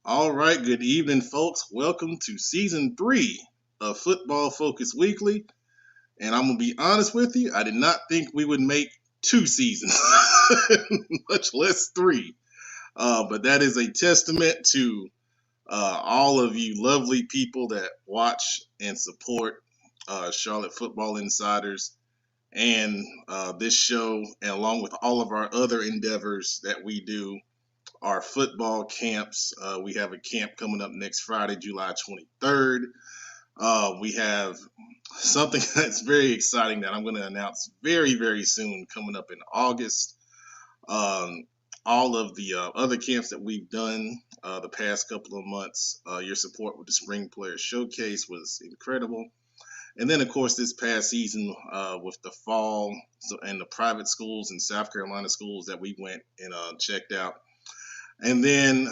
All right, good evening, folks. Welcome to season 3 of Football Focus Weekly. And I'm going to be honest with you, I did not think we would make 2 seasons, much less 3. But that is a testament to all of you lovely people that watch and support Charlotte Football Insiders and this show, and along with all of our other endeavors that we do. Our football camps. We have a camp coming up next Friday, July 23rd. We have something that's very exciting that I'm going to announce very, very soon coming up in August. All of the other camps that we've done the past couple of months, your support with the Spring Players Showcase was incredible. And then, of course, this past season with the fall and the private schools and South Carolina schools that we went and checked out. And then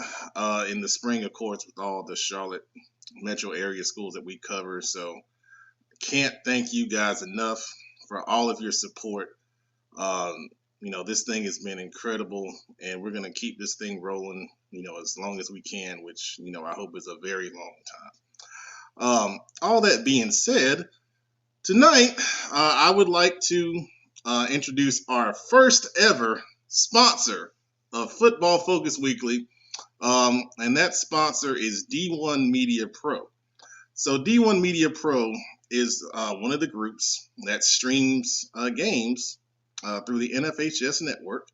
in the spring, of course, with all the Charlotte metro area schools that we cover. So can't thank you guys enough for all of your support. This thing has been incredible, and we're going to keep this thing rolling, as long as we can, which, I hope is a very long time. All that being said, tonight I would like to introduce our first ever sponsor of Football Focus Weekly, and that sponsor is D1 Media Pro. So D1 Media Pro is one of the groups that streams games through the NFHS network,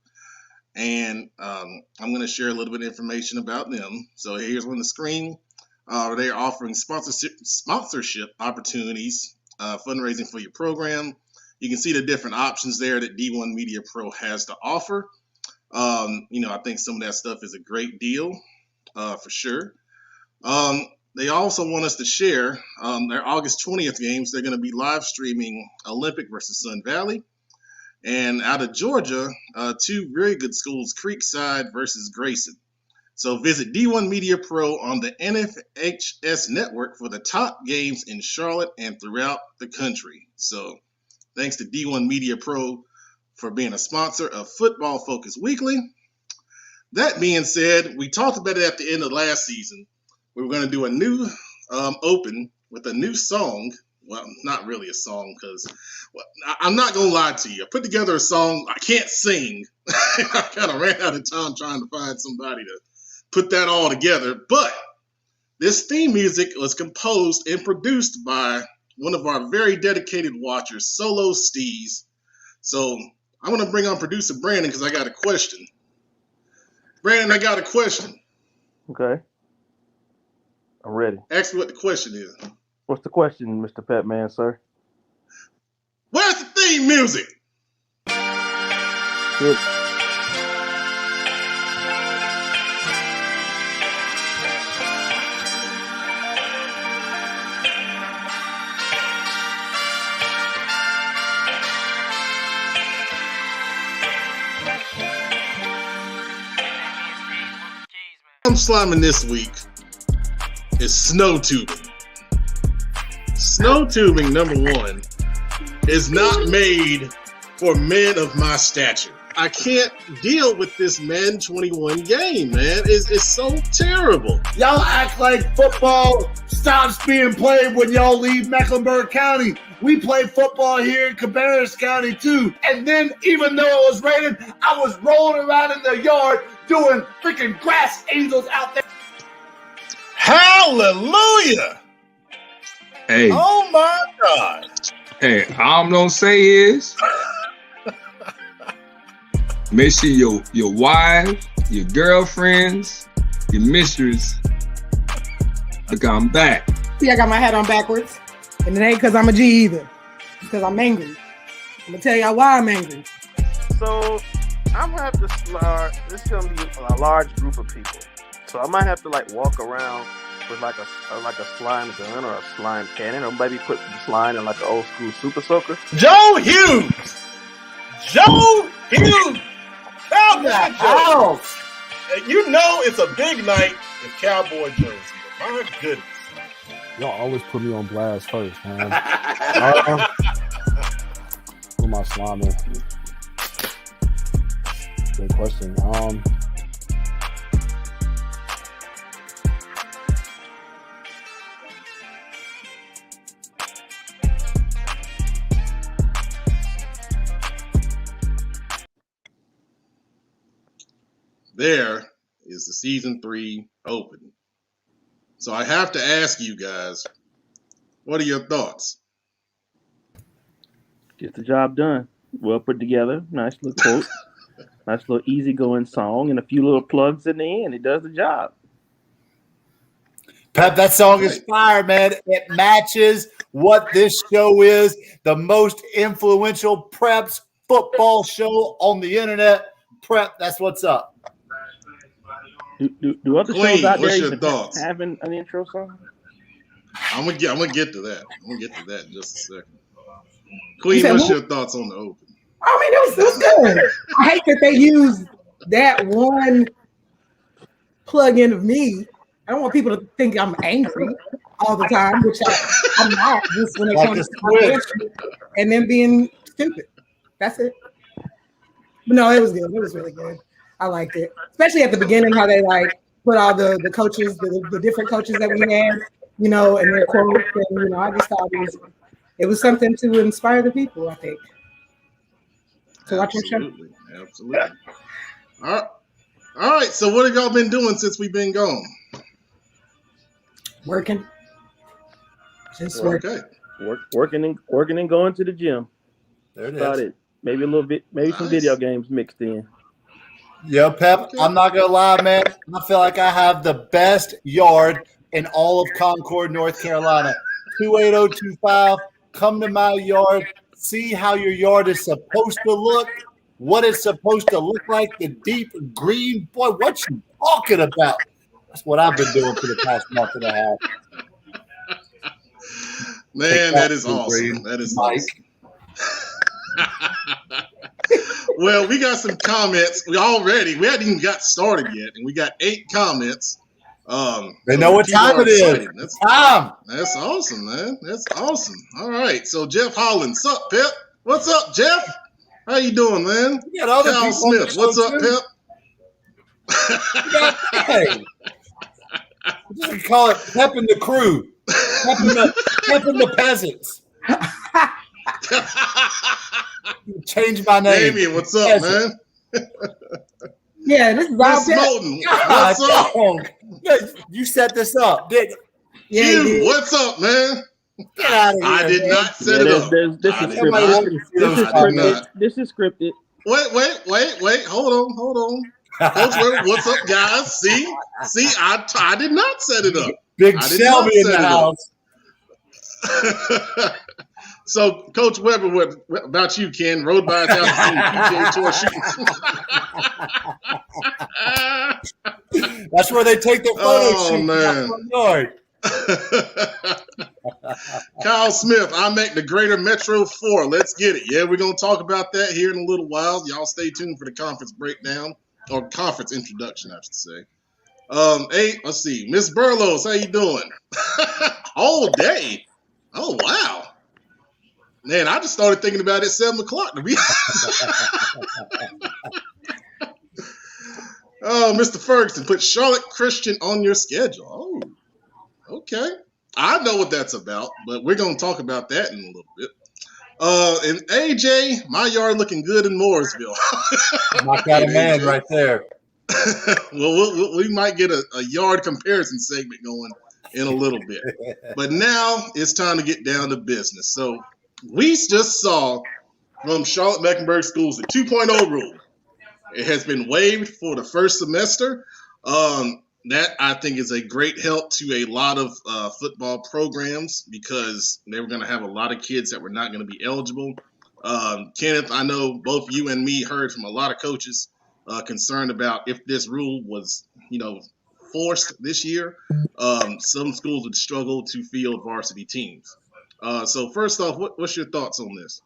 and I'm going to share a little bit of information about them. So here's on the screen. They're offering sponsorship opportunities, fundraising for your program. You can see the different options there that D1 Media Pro has to offer. I think some of that stuff is a great deal, for sure. They also want us to share their August 20th games. They're going to be live streaming Olympic versus Sun Valley. And out of Georgia, 2 very good schools, Creekside versus Grayson. So visit D1 Media Pro on the NFHS network for the top games in Charlotte and throughout the country. So thanks to D1 Media Pro for being a sponsor of Football Focus Weekly. That being said, we talked about it at the end of last season. We were going to do a new open with a new song. Well, not really a song, because I'm not going to lie to you. I put together a song. I can't sing. I kind of ran out of time trying to find somebody to put that all together. But this theme music was composed and produced by one of our very dedicated watchers, Solo Steez. So I'm going to bring on producer Brandon because I got a question. Brandon, I got a question. Okay. I'm ready. Ask me what the question is. What's the question, Mr. Petman, sir? Where's the theme music? Good. I'm slamming this week is snow tubing. Snow tubing, number 1, is not made for men of my stature. I can't deal with this Madden 21 game, man. It's so terrible. Y'all act like football stops being played when y'all leave Mecklenburg County. We play football here in Cabarrus County too. And then even though it was raining, I was rolling around in the yard doing freaking grass angels out there. Hallelujah! Hey, Oh my God! hey, all I'm gonna say is make sure your wife, your girlfriends, your mistress, look, I'm back. See, I got my hat on backwards. And it ain't because I'm a G either. It's because I'm angry. I'm going to tell y'all why I'm angry. So I'm gonna have to start. This is gonna be a large group of people. So I might have to walk around with like a slime gun or a slime cannon, or maybe put the slime in like an old school super soaker. Joe Hughes! Joe Hughes! Cowboy Joe! You know it's a big night if Cowboy Joe's here. My goodness. Y'all always put me on blast first, man. Who am I sliming? Good question. there is the season 3 open. So I have to ask you guys, what are your thoughts? Get the job done. Well put together. Nice little quote. Nice little easygoing song and a few little plugs in the end. It does the job. Pep, that song is fire, man. It matches what this show is. The most influential preps football show on the internet. Prep, that's what's up. Do other Queen, shows out what's there your even thoughts? having an intro song? I'm gonna get to that. I'm gonna get to that in just a second. Queen, said what's what? your thoughts on the open? I mean, it was good. I hate that they use that one plug-in of me. I don't want people to think I'm angry all the time, which I'm not. Just when it Like comes a to my squid. and then being stupid. That's it. But no, it was good. It was really good. I liked it, especially at the beginning how they like put all the coaches, the different coaches that we had, you know, and their quotes. And you know, I just thought it was something to inspire the people. I think. So watch your show. Absolutely. All right. So what have y'all been doing since we've been gone? Working. Just working. Okay. Working and going to the gym. There it About is. it. Maybe a little bit, maybe some Nice. video games mixed in. Yo, Pep, I'm not going to lie, man. I feel like I have the best yard in all of Concord, North Carolina. 28025. Come to my yard. See how your yard is supposed to look, what it's supposed to look like, the deep green. Boy, what you talking about? That's what I've been doing for the past month and a half. Man, that is awesome. That is Mike. awesome. Well, we got some comments. We hadn't even got started yet, and we got 8 comments. They know what people time are it is. excited. Tom. That's awesome, man. That's awesome. All right. So Jeff Holland, what's up, Pep? What's up, Jeff? How you doing, man? You got other Kyle people on the Smith, show, what's up, too. Pep? Hey. Just call it Pep and the crew. Pep and the peasants. Change my name. Damien, what's up, man? Yeah, this is all Chris Pep. Moulton, what's up? dog. You set this up, didn't Yeah, he Hugh, did. what's up, man? you? Get out of here. I did man. not set it up. This I is did Somebody not. let me see This those is I did comments. not. This is scripted. Wait. Hold on. Coach Weber, what's up, guys? See, I did not set it up. Big I did Shelby not in set the it up. house. So, Coach Weber, what about you, Ken? Rode by his house and PJ Tour shooting. That's where they take their photo Oh, shoot. man. Front yard. Kyle Smith, I make the Greater Metro 4. Let's get it. Yeah, we're going to talk about that here in a little while. Y'all stay tuned for the conference breakdown, or conference introduction, I should say. Hey, let's see. Miss Burlows, how you doing? All day. Oh, wow. Man, I just started thinking about it at 7 o'clock to be Oh, Mr. Ferguson, put Charlotte Christian on your schedule. Oh, okay. I know what that's about, but we're going to talk about that in a little bit. And AJ, my yard looking good in Mooresville. Knock out a man right there. Well, we might get a yard comparison segment going in a little bit. But now it's time to get down to business. So we just saw from Charlotte Mecklenburg Schools the 2.0 rule. It has been waived for the first semester. That, I think, is a great help to a lot of football programs because they were going to have a lot of kids that were not going to be eligible. Kenneth, I know both you and me heard from a lot of coaches concerned about if this rule was, forced this year, some schools would struggle to field varsity teams. So first off, what's your thoughts on this?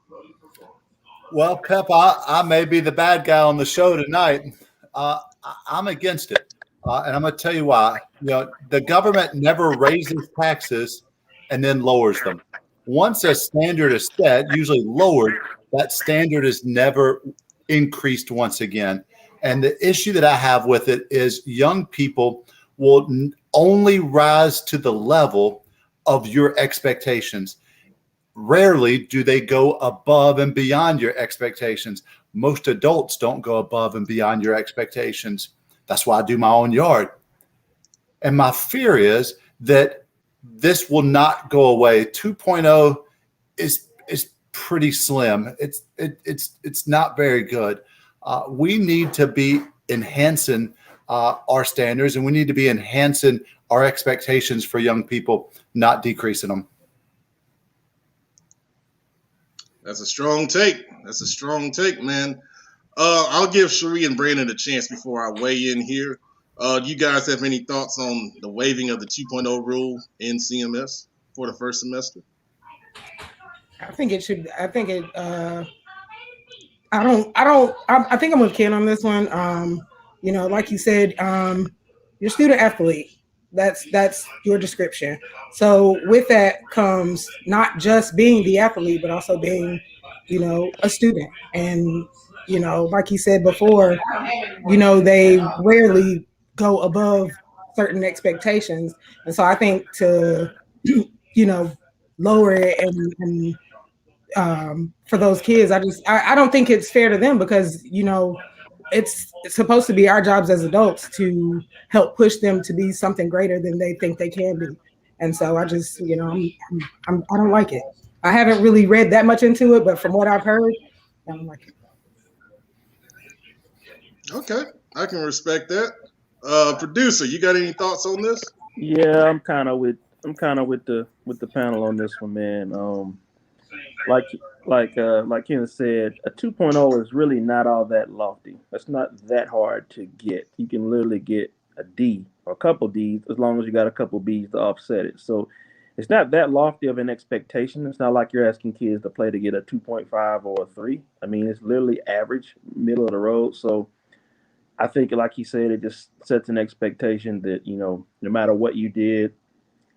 Well, Pep, I may be the bad guy on the show tonight. I'm against it. And I'm going to tell you why. The government never raises taxes and then lowers them. Once a standard is set, usually lowered, that standard is never increased once again. And the issue that I have with it is young people will only rise to the level of your expectations. Rarely do they go above and beyond your expectations. Most adults don't go above and beyond your expectations. That's why I do my own yard. And my fear is that this will not go away. 2.0 is pretty slim. It's not very good. We need to be enhancing our standards, and we need to be enhancing our expectations for young people, not decreasing them. That's a strong take. That's a strong take, man. I'll give Cherie and Brandon a chance before I weigh in here. Do you guys have any thoughts on the waiving of the 2.0 rule in CMS for the first semester? I think it should. I think it. I think I'm with Ken on this one. Like you said, you're student athlete. That's your description. So with that comes not just being the athlete, but also being, a student. And, like you said before, they rarely go above certain expectations. And so I think to, lower it and for those kids, I don't think it's fair to them because, it's supposed to be our jobs as adults to help push them to be something greater than they think they can be. And so I just, I don't like it. I haven't really read that much into it, but from what I've heard, I don't like it. Okay, I can respect that. Producer, you got any thoughts on this? Yeah, I'm kind of with the panel on this one, man. Like Ken said, a 2.0 is really not all that lofty. It's not that hard to get. You can literally get a D or a couple Ds as long as you got a couple Bs to offset it. So it's not that lofty of an expectation. It's not like you're asking kids to play to get a 2.5 or a 3. I mean, it's literally average, middle of the road. So I think, like he said, it just sets an expectation that, no matter what you did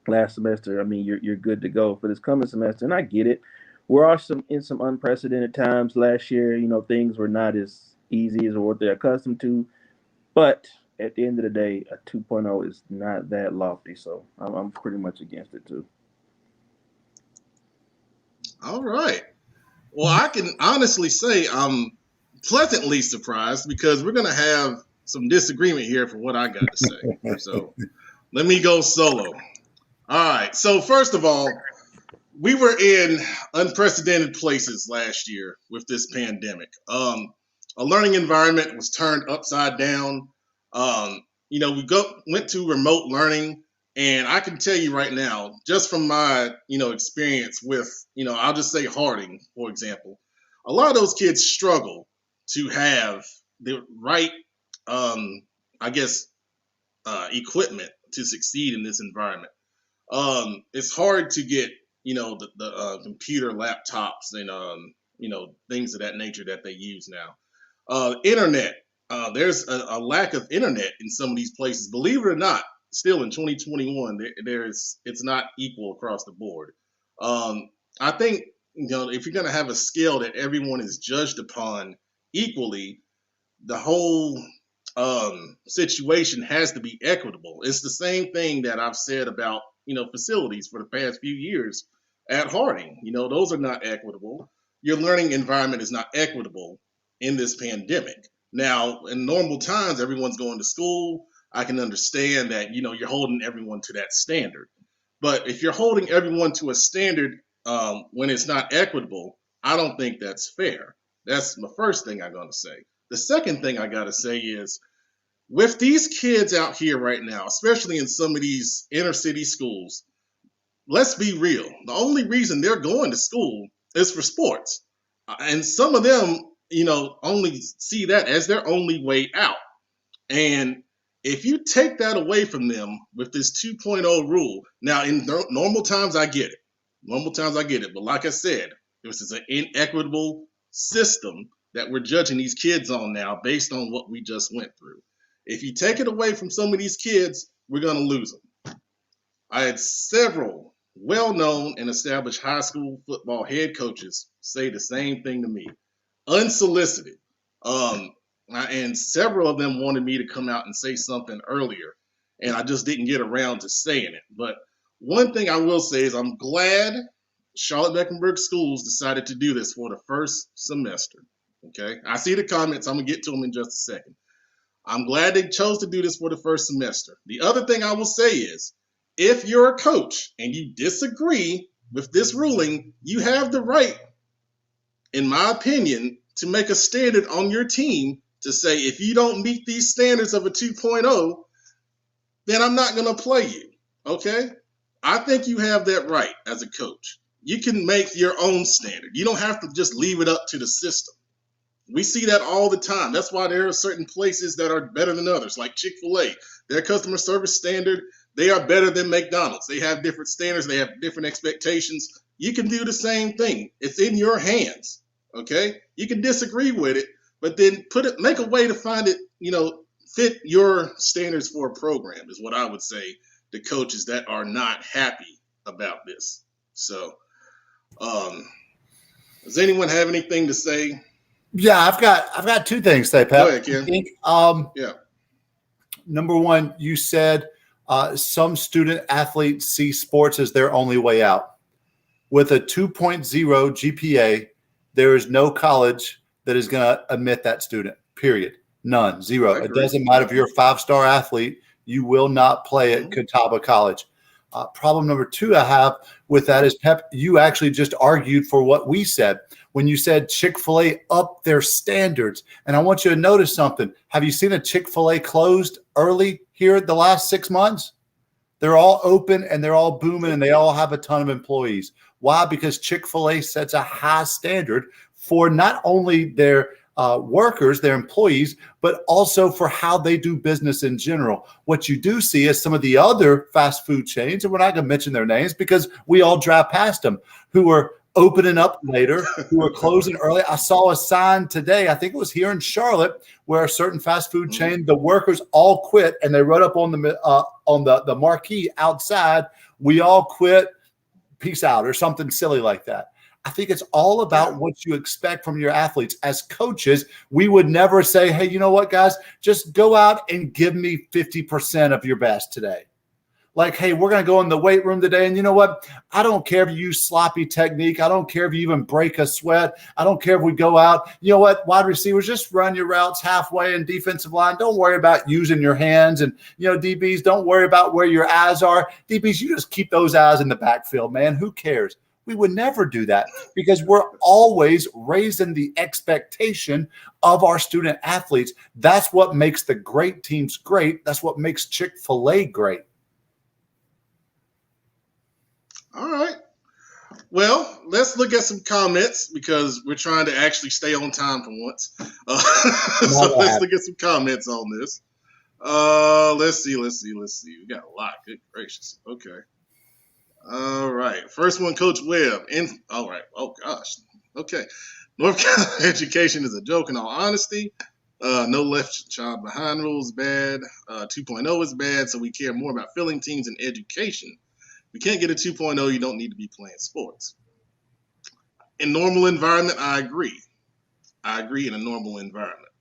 last semester, I mean, you're good to go for this coming semester. And I get it. We're also in some unprecedented times. Last year, things were not as easy as what they're accustomed to. But at the end of the day, a 2.0 is not that lofty. So I'm pretty much against it, too. All right. Well, I can honestly say I'm pleasantly surprised because we're going to have some disagreement here for what I got to say. So let me go solo. All right. So first of all, we were in unprecedented places last year with this pandemic. A learning environment was turned upside down. We went to remote learning, and I can tell you right now, just from my, experience with, I'll just say Harding, for example, a lot of those kids struggle to have the right, equipment to succeed in this environment. It's hard to get the computer laptops and things of that nature that they use now. Internet, there's a lack of internet in some of these places. Believe it or not, still in 2021, it's not equal across the board. I think if you're going to have a scale that everyone is judged upon equally, the whole situation has to be equitable. It's the same thing that I've said about facilities for the past few years at Harding. Those are not equitable. Your learning environment is not equitable in this pandemic. Now, in normal times, everyone's going to school. I can understand that, you're holding everyone to that standard. But if you're holding everyone to a standard when it's not equitable, I don't think that's fair. That's the first thing I'm going to say. The second thing I got to say is, with these kids out here right now, especially in some of these inner city schools, let's be real. The only reason they're going to school is for sports. And some of them, only see that as their only way out. And if you take that away from them with this 2.0 rule, now in normal times, I get it. But like I said, this is an inequitable system that we're judging these kids on now based on what we just went through. If you take it away from some of these kids, we're going to lose them. I had several well-known and established high school football head coaches say the same thing to me, unsolicited. And several of them wanted me to come out and say something earlier, and I just didn't get around to saying it. But one thing I will say is I'm glad Charlotte-Mecklenburg Schools decided to do this for the first semester. Okay, I see the comments. I'm going to get to them in just a second. I'm glad they chose to do this for the first semester. The other thing I will say is, if you're a coach and you disagree with this ruling, you have the right, in my opinion, to make a standard on your team to say, if you don't meet these standards of a 2.0, then I'm not going to play you. Okay? I think you have that right as a coach. You can make your own standard. You don't have to just leave it up to the system. We see that all the time. That's why there are certain places that are better than others, like Chick-fil-A. Their customer service standard, they are better than McDonald's. They have different standards. They have different expectations. You can do the same thing. It's in your hands, okay? You can disagree with it, but then make a way to find it, fit your standards for a program is what I would say to coaches that are not happy about this. So, does anyone have anything to say? Yeah, I've got two things to say, Pep. Go ahead, Ken. I think, Yeah. Number one, you said some student athletes see sports as their only way out. With a 2.0 GPA, there is no college that is going to admit that student, period. None, zero. It doesn't matter if you're a 5-star athlete, you will not play at Catawba College. Problem number two I have with that is, Pep, you actually just argued for what we said when you said Chick-fil-A upped their standards. And I want you to notice something. Have you seen a Chick-fil-A closed early here the last 6 months? They're all open and they're all booming and they all have a ton of employees. Why? Because Chick-fil-A sets a high standard for not only their workers, their employees, but also for how they do business in general. What you do see is some of the other fast food chains, and we're not going to mention their names because we all drive past them, who are opening up later, who are closing early. I saw a sign today, I think it was here in Charlotte, where a certain fast food chain, the workers all quit, and they wrote up on the marquee outside, "We all quit, peace out," or something silly like that. I think it's all about what you expect from your athletes. As coaches, we would never say, hey, you know what, guys, just go out and give me 50% of your best today. Like, hey, we're going to go in the weight room today, and you know what? I don't care if you use sloppy technique. I don't care if you even break a sweat. I don't care if we go out. You know what? Wide receivers, just run your routes halfway, and defensive line, don't worry about using your hands. And, DBs, don't worry about where your eyes are. DBs, you just keep those eyes in the backfield, man. Who cares? We would never do that because we're always raising the expectation of our student athletes. That's what makes the great teams great. That's what makes Chick-fil-A great. All right. Well, let's look at some comments because we're trying to actually stay on time for once. So let's look at some comments on this. Let's see. We got a lot. Good gracious. Okay. All right. First one, Coach Webb. All right. Oh, gosh. Okay. North Carolina education is a joke in all honesty. No left child behind rule is bad. 2.0 is bad, so we care more about filling teams and education. If you can't get a 2.0, you don't need to be playing sports. In normal environment, I agree. In a normal environment.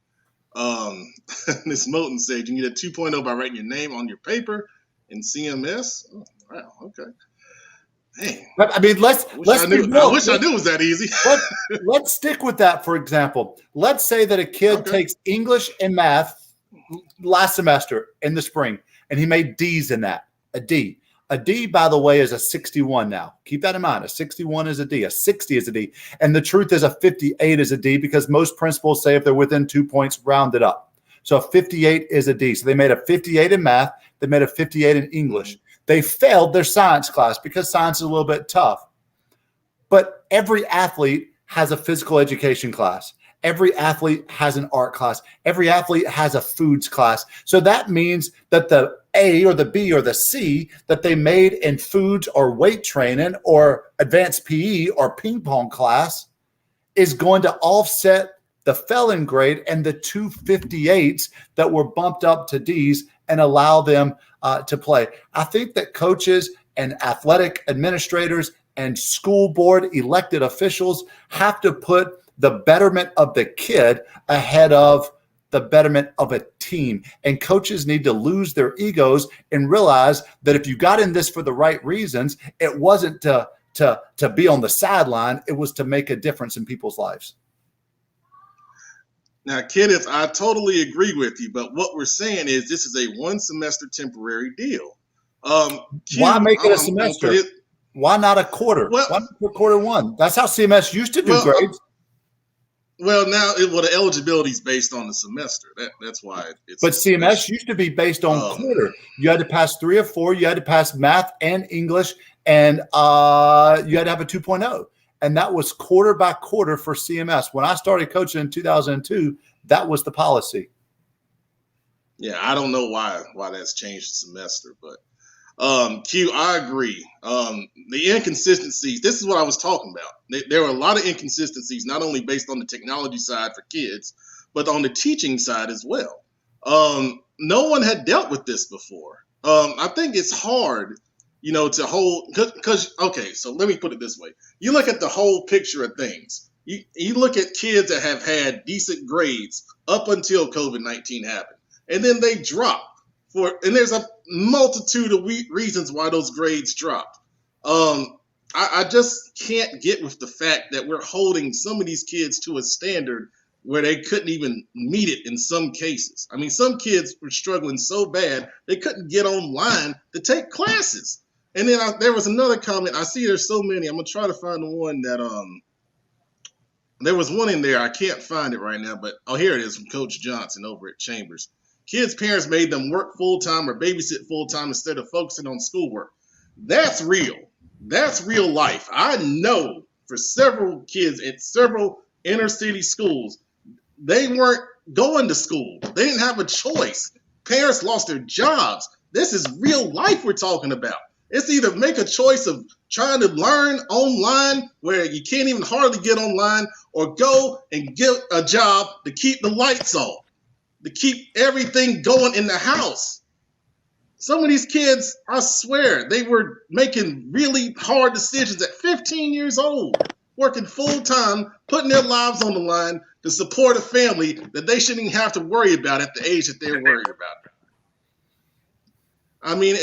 Ms. Moten said you need a 2.0 by writing your name on your paper in CMS. Oh, wow. Okay. Dang. I mean, let's I wish I knew it was that easy. let's stick with that, for example. Let's say that a kid takes English and math last semester in the spring, and he made D's in that, a D. A D, by the way, is a 61 now. Keep that in mind. A 61 is a D. A 60 is a D. And the truth is a 58 is a D because most principals say if they're within 2 points, round it up. So a 58 is a D. So they made a 58 in math. They made a 58 in English. They failed their science class because science is a little bit tough. But every athlete has a physical education class. Every athlete has an art class. Every athlete has a foods class. So that means that the A or the B or the C that they made in foods or weight training or advanced PE or ping pong class is going to offset the failing grade and the 258s that were bumped up to Ds and allow them to play. I think that coaches and athletic administrators and school board elected officials have to put the betterment of the kid ahead of the betterment of a team. And coaches need to lose their egos and realize that if you got in this for the right reasons, it wasn't to be on the sideline. It was to make a difference in people's lives. Now, Kenneth, I totally agree with you, but what we're saying is this is a 1 semester temporary deal. Why make it a semester? Why not a quarter? Well, Why not put quarter 1? That's how CMS used to do grades. Well, now the eligibility is based on the semester. That's why it's. But CMS used to be based on quarter. You had to pass 3 or 4. You had to pass math and English, and you had to have a 2.0. And that was quarter by quarter for CMS. When I started coaching in 2002, that was the policy. Yeah, I don't know why that's changed the semester, but Q, I agree. The inconsistencies, this is what I was talking about. There were a lot of inconsistencies, not only based on the technology side for kids, but on the teaching side as well. No one had dealt with this before. I think it's hard, to hold, because, okay, so let me put it this way. You look at the whole picture of things. You look at kids that have had decent grades up until COVID-19 happened, and then they drop. And there's a multitude of reasons why those grades dropped. I just can't get with the fact that we're holding some of these kids to a standard where they couldn't even meet it in some cases. I mean, some kids were struggling so bad they couldn't get online to take classes. And then there was another comment. I see there's so many. I'm gonna try to find the one that there was one in there. I can't find it right now, but here it is from Coach Johnson over at Chambers. Kids' parents made them work full-time or babysit full-time instead of focusing on schoolwork. That's real. That's real life. I know for several kids at several inner city schools, they weren't going to school. They didn't have a choice. Parents lost their jobs. This is real life we're talking about. It's either make a choice of trying to learn online where you can't even hardly get online, or go and get a job to keep the lights on, to keep everything going in the house. Some of these kids, I swear, they were making really hard decisions at 15 years old, working full-time, putting their lives on the line to support a family that they shouldn't even have to worry about at the age that they're worried about. I mean,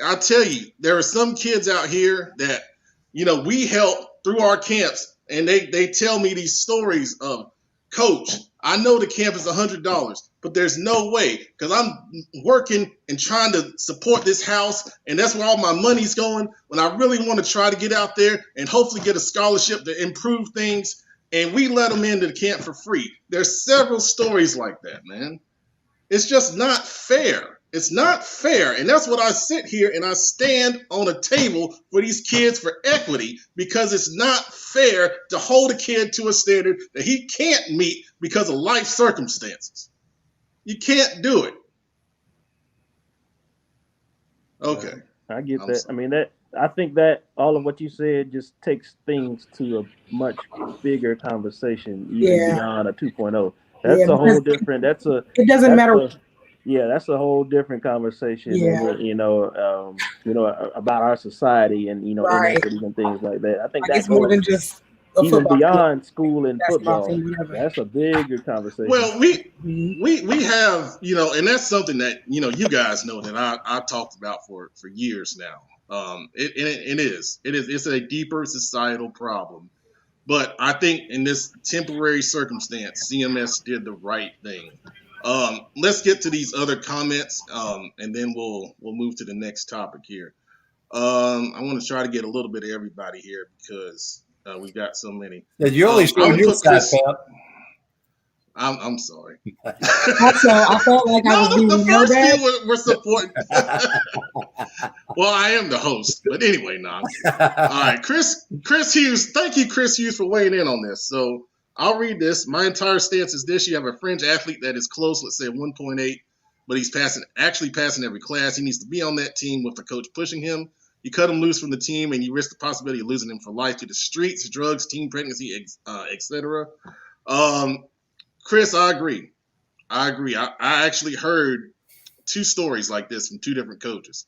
I tell you, there are some kids out here that, we help through our camps, and they tell me these stories of, Coach, I know the camp is $100, but there's no way, because I'm working and trying to support this house, and that's where all my money's going, when I really want to try to get out there and hopefully get a scholarship to improve things, and we let them into the camp for free. There's several stories like that, man. It's just not fair. It's not fair. And that's what I sit here and I stand on a table for these kids for equity, because it's not fair to hold a kid to a standard that he can't meet because of life circumstances. You can't do it. Okay. I get that. Sorry. I mean, I think that all of what you said just takes things to a much bigger conversation, even beyond a 2.0. That's a whole different. It doesn't matter. That's a whole different conversation. Yeah. About our society and inequities and things like that. I think that's more than just even beyond school and football. That's a bigger conversation. Well, we have, and that's something that you guys know that I talked about for years now. It's a deeper societal problem. But I think in this temporary circumstance, CMS did the right thing. Let's get to these other comments, and then we'll move to the next topic here. I want to try to get a little bit of everybody here because we've got so many. Yeah, you're only showing your side, I'm sorry. Also, I felt like I was being the first few were supporting. Well, I am the host, but anyway, All right, Chris Hughes. Thank you, Chris Hughes, for weighing in on this. So I'll read this. My entire stance is this: you have a fringe athlete that is close, let's say 1.8, but he's actually passing every class. He needs to be on that team with the coach pushing him. You cut him loose from the team, and you risk the possibility of losing him for life to the streets, drugs, teen pregnancy, etc. Chris, I agree. I actually heard 2 stories like this from 2 different coaches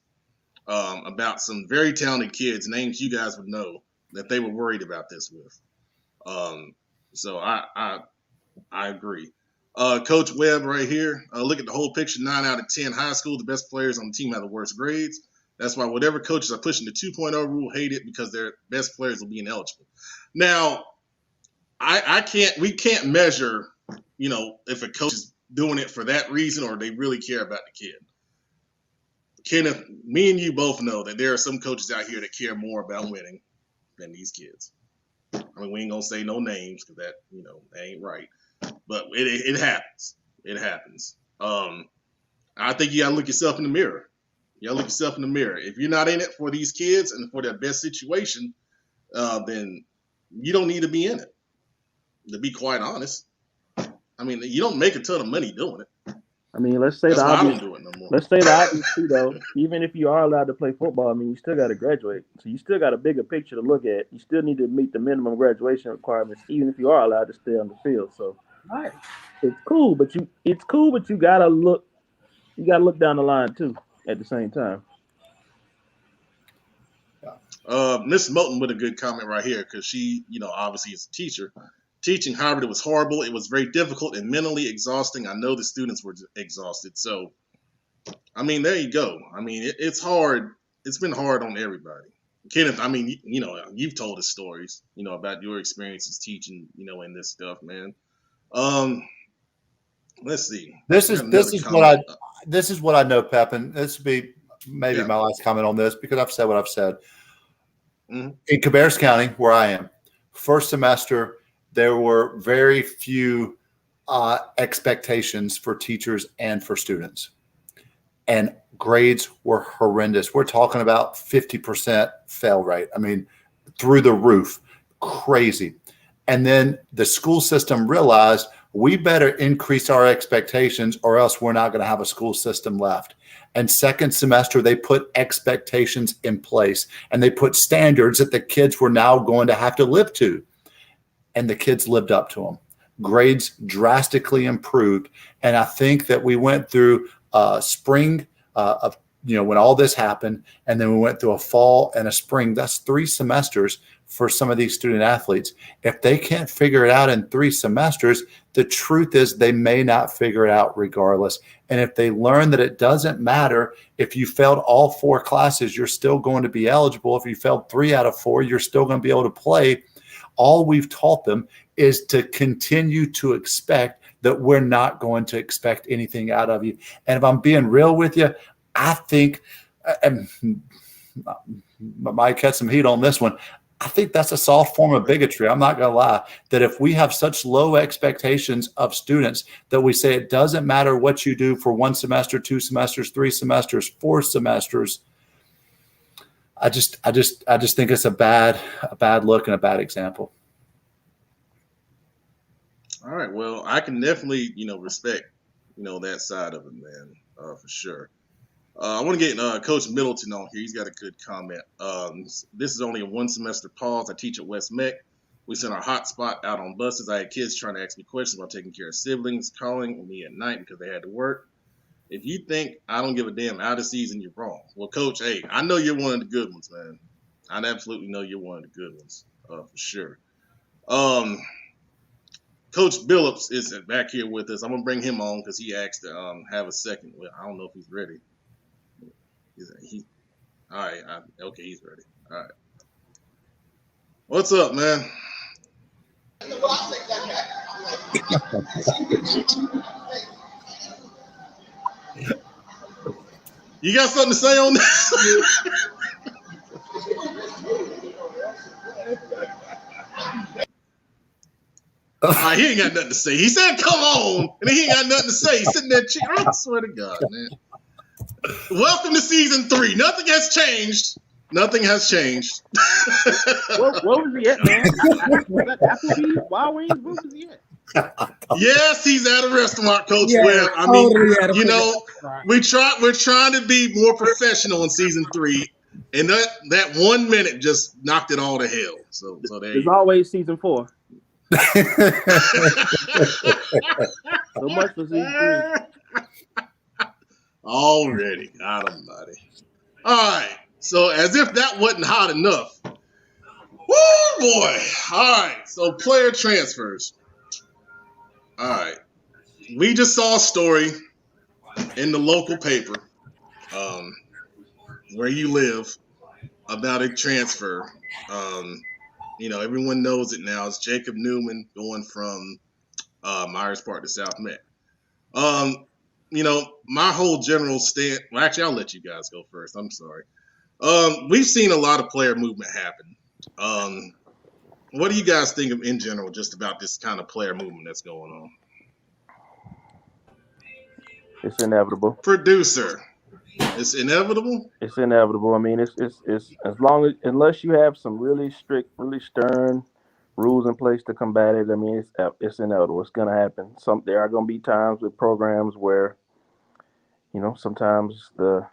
about some very talented kids, names you guys would know, that they were worried about this with. So I agree. Coach Webb right here. Look at the whole picture. 9 out of 10 high school. The best players on the team have the worst grades. That's why whatever coaches are pushing the 2.0 rule hate it, because their best players will be ineligible. Now, we can't measure if a coach is doing it for that reason or they really care about the kid. Kenneth, me and you both know that there are some coaches out here that care more about winning than these kids. I mean, we ain't gonna say no names because that ain't right. But it happens. It happens. I think you gotta look yourself in the mirror. If you're not in it for these kids and for their best situation, then you don't need to be in it. To be quite honest, I mean, you don't make a ton of money doing it. I mean, let's say That's the why I obvious. don't do it no more. Let's say the obvious too, though. Even if you are allowed to play football, I mean, you still got to graduate. So you still got a bigger picture to look at. You still need to meet the minimum graduation requirements, even if you are allowed to stay on the field. So Right. it's cool, but you gotta look. You gotta look down the line too at the same time. Miss Moulton with a good comment right here because she, obviously is a teacher. Teaching Harvard, it was horrible. It was very difficult and mentally exhausting. I know the students were exhausted. So, I mean, there you go. I mean, it's hard. It's been hard on everybody. Kenneth, I mean, you've told us stories, about your experiences teaching, in this stuff, man. Let's see. This is what I know, Pep, and this will be maybe my last comment on this because I've said what I've said. Mm-hmm. In Cabarrus County, where I am, first semester, there were very few expectations for teachers and for students. And grades were horrendous. We're talking about 50% fail rate. I mean, through the roof, crazy. And then the school system realized we better increase our expectations or else we're not going to have a school system left. And second semester, they put expectations in place and they put standards that the kids were now going to have to live to. And the kids lived up to them. Grades drastically improved. And I think that we went through spring of, when all this happened, and then we went through a fall and a spring. That's 3 semesters for some of these student athletes. If they can't figure it out in 3 semesters, the truth is they may not figure it out regardless. And if they learn that it doesn't matter, if you failed all 4 classes, you're still going to be eligible. If you failed 3 out of 4, you're still going to be able to play. All we've taught them is to continue to expect that we're not going to expect anything out of you. And if I'm being real with you, I think, and Mike had some heat on this one, I think that's a soft form of bigotry. I'm not going to lie, that if we have such low expectations of students that we say it doesn't matter what you do for 1 semester, 2 semesters, 3 semesters, 4 semesters, I just think it's a bad look and a bad example. All right. Well, I can definitely, respect, that side of it, man, for sure. I want to get Coach Middleton on here. He's got a good comment. This is only a 1 semester pause. I teach at West Meck. We sent our hotspot out on buses. I had kids trying to ask me questions about taking care of siblings, calling me at night because they had to work. If you think I don't give a damn out of season, you're wrong. Well, Coach, hey, I know you're one of the good ones, man. I absolutely know you're one of the good ones, for sure. Coach Billups is back here with us. I'm going to bring him on because he asked to have a second. Well, I don't know if he's ready. All right. Okay, he's ready. All right. What's up, man? You got something to say on that? He ain't got nothing to say. He said, come on. And he ain't got nothing to say. He's sitting there cheering. I swear to God, man. Welcome to season 3. Nothing has changed. Nothing has changed. Where was he at, man? Applebee's? Wild Wings? Where was he at? Yes, he's at a restaurant, Coach. Yeah, Webb. I mean, totally we're trying to be more professional in season 3, and that 1 minute just knocked it all to hell. So there's always season 4. So much for season 3. Already, God almighty. All right. So as if that wasn't hot enough. Woo, boy. All right. So player transfers. All right. We just saw a story in the local paper where you live about a transfer. Everyone knows it now. It's Jacob Newman going from Myers Park to South Met. My whole general stand. Well, actually, I'll let you guys go first. I'm sorry. We've seen a lot of player movement happen. What do you guys think of in general, just about this kind of player movement that's going on? It's inevitable. Producer, it's inevitable. It's inevitable. I mean, it's as long as unless you have some really strict, really stern rules in place to combat it. I mean, it's inevitable. It's gonna happen. There are gonna be times with programs where, sometimes the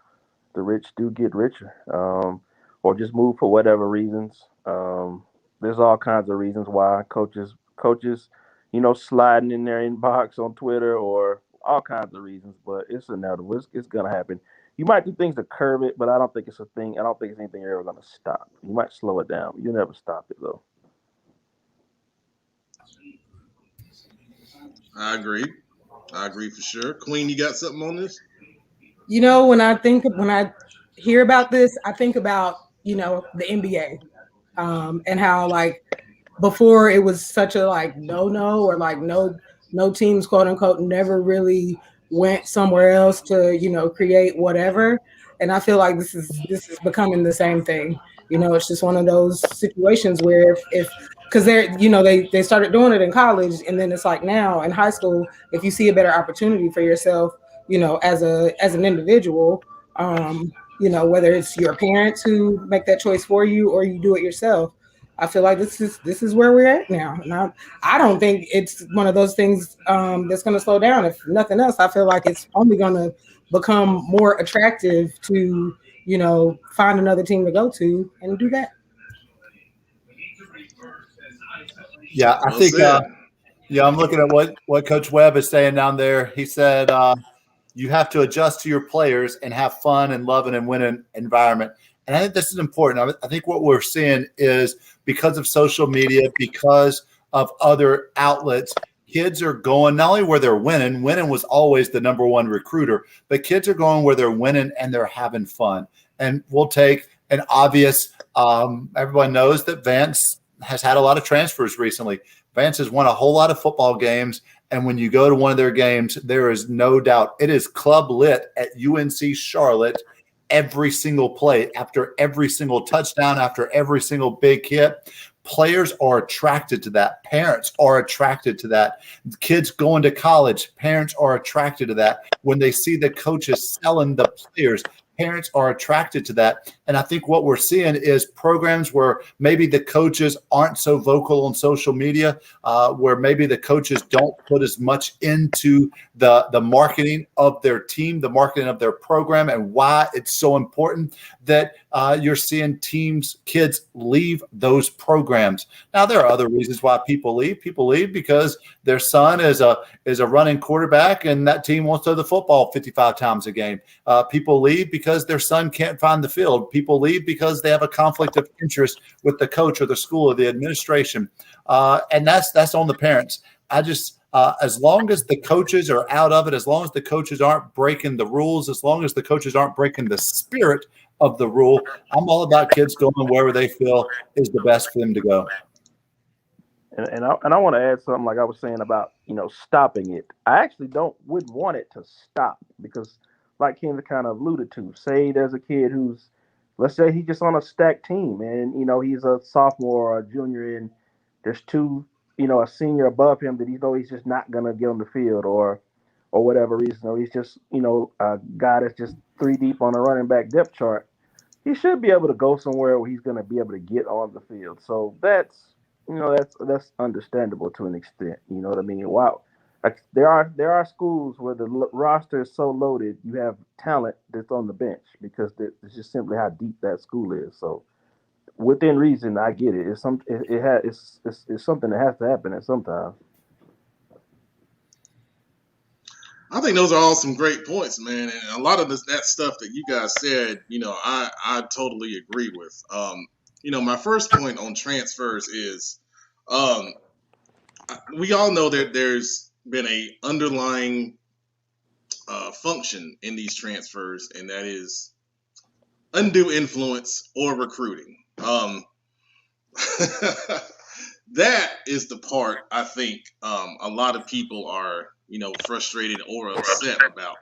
rich do get richer, or just move for whatever reasons. There's all kinds of reasons why coaches, sliding in their inbox on Twitter or all kinds of reasons, but it's inevitable. It's gonna happen. You might do things to curb it, but I don't think it's a thing. I don't think it's anything you're ever gonna stop. You might slow it down. You never stop it though. I agree for sure. Queen, you got something on this? When I hear about this, I think about, the NBA, and how like before it was such a like no, or like no teams, quote unquote, never really went somewhere else to, create whatever. And I feel like this is becoming the same thing. It's just one of those situations where if because they started doing it in college, and then it's like now in high school, if you see a better opportunity for yourself, as an individual, whether it's your parents who make that choice for you or you do it yourself, I feel like this is where we're at now. And I don't think it's one of those things that's going to slow down. If nothing else, I feel like it's only going to become more attractive to, find another team to go to and do that. Yeah, I think. I'm looking at what Coach Webb is saying down there. He said you have to adjust to your players and have fun and loving and winning environment. And I think this is important. I think what we're seeing is because of social media, because of other outlets, kids are going not only where they're winning. Winning was always the number one recruiter, but kids are going where they're winning and they're having fun. And we'll take an obvious. Everyone knows that Vance has had a lot of transfers recently. Vance has won a whole lot of football games, and when you go to one of their games, there is no doubt it is club lit at UNC Charlotte every single play, after every single touchdown, after every single big hit. Players are attracted to that. Parents are attracted to that. Kids going to college, parents are attracted to that. When they see the coaches selling the players, parents are attracted to that. And I think what we're seeing is programs where maybe the coaches aren't so vocal on social media, where maybe the coaches don't put as much into the marketing of their team, the marketing of their program, and why it's so important that you're seeing kids leave those programs. Now, there are other reasons why people leave. People leave because their son is a running quarterback and that team wants to throw the football 55 times a game. People leave because their son can't find the field. People leave because they have a conflict of interest with the coach or the school or the administration. And that's on the parents. As long as the coaches are out of it, as long as the coaches aren't breaking the rules, as long as the coaches aren't breaking the spirit of the rule, I'm all about kids going wherever they feel is the best for them to go. And I want to add something like I was saying about, stopping it. I actually wouldn't want it to stop because like Ken kind of alluded to, say there's a kid who's, let's say he's just on a stacked team and, he's a sophomore or a junior and there's two, a senior above him that he's just not going to get on the field or whatever reason, or he's just, a guy that's just 3 deep on a running back depth chart. He should be able to go somewhere where he's going to be able to get on the field. So that's understandable to an extent. You know what I mean? Wow. Like there are schools where the roster is so loaded, you have talent that's on the bench because it's just simply how deep that school is. So within reason, I get it. It's something that has to happen at some time. I think those are all some great points, man. And a lot of that stuff that you guys said, I totally agree with. My first point on transfers is we all know that there's been a underlying function in these transfers, and that is undue influence or recruiting. that is the part I think a lot of people are, frustrated or upset about.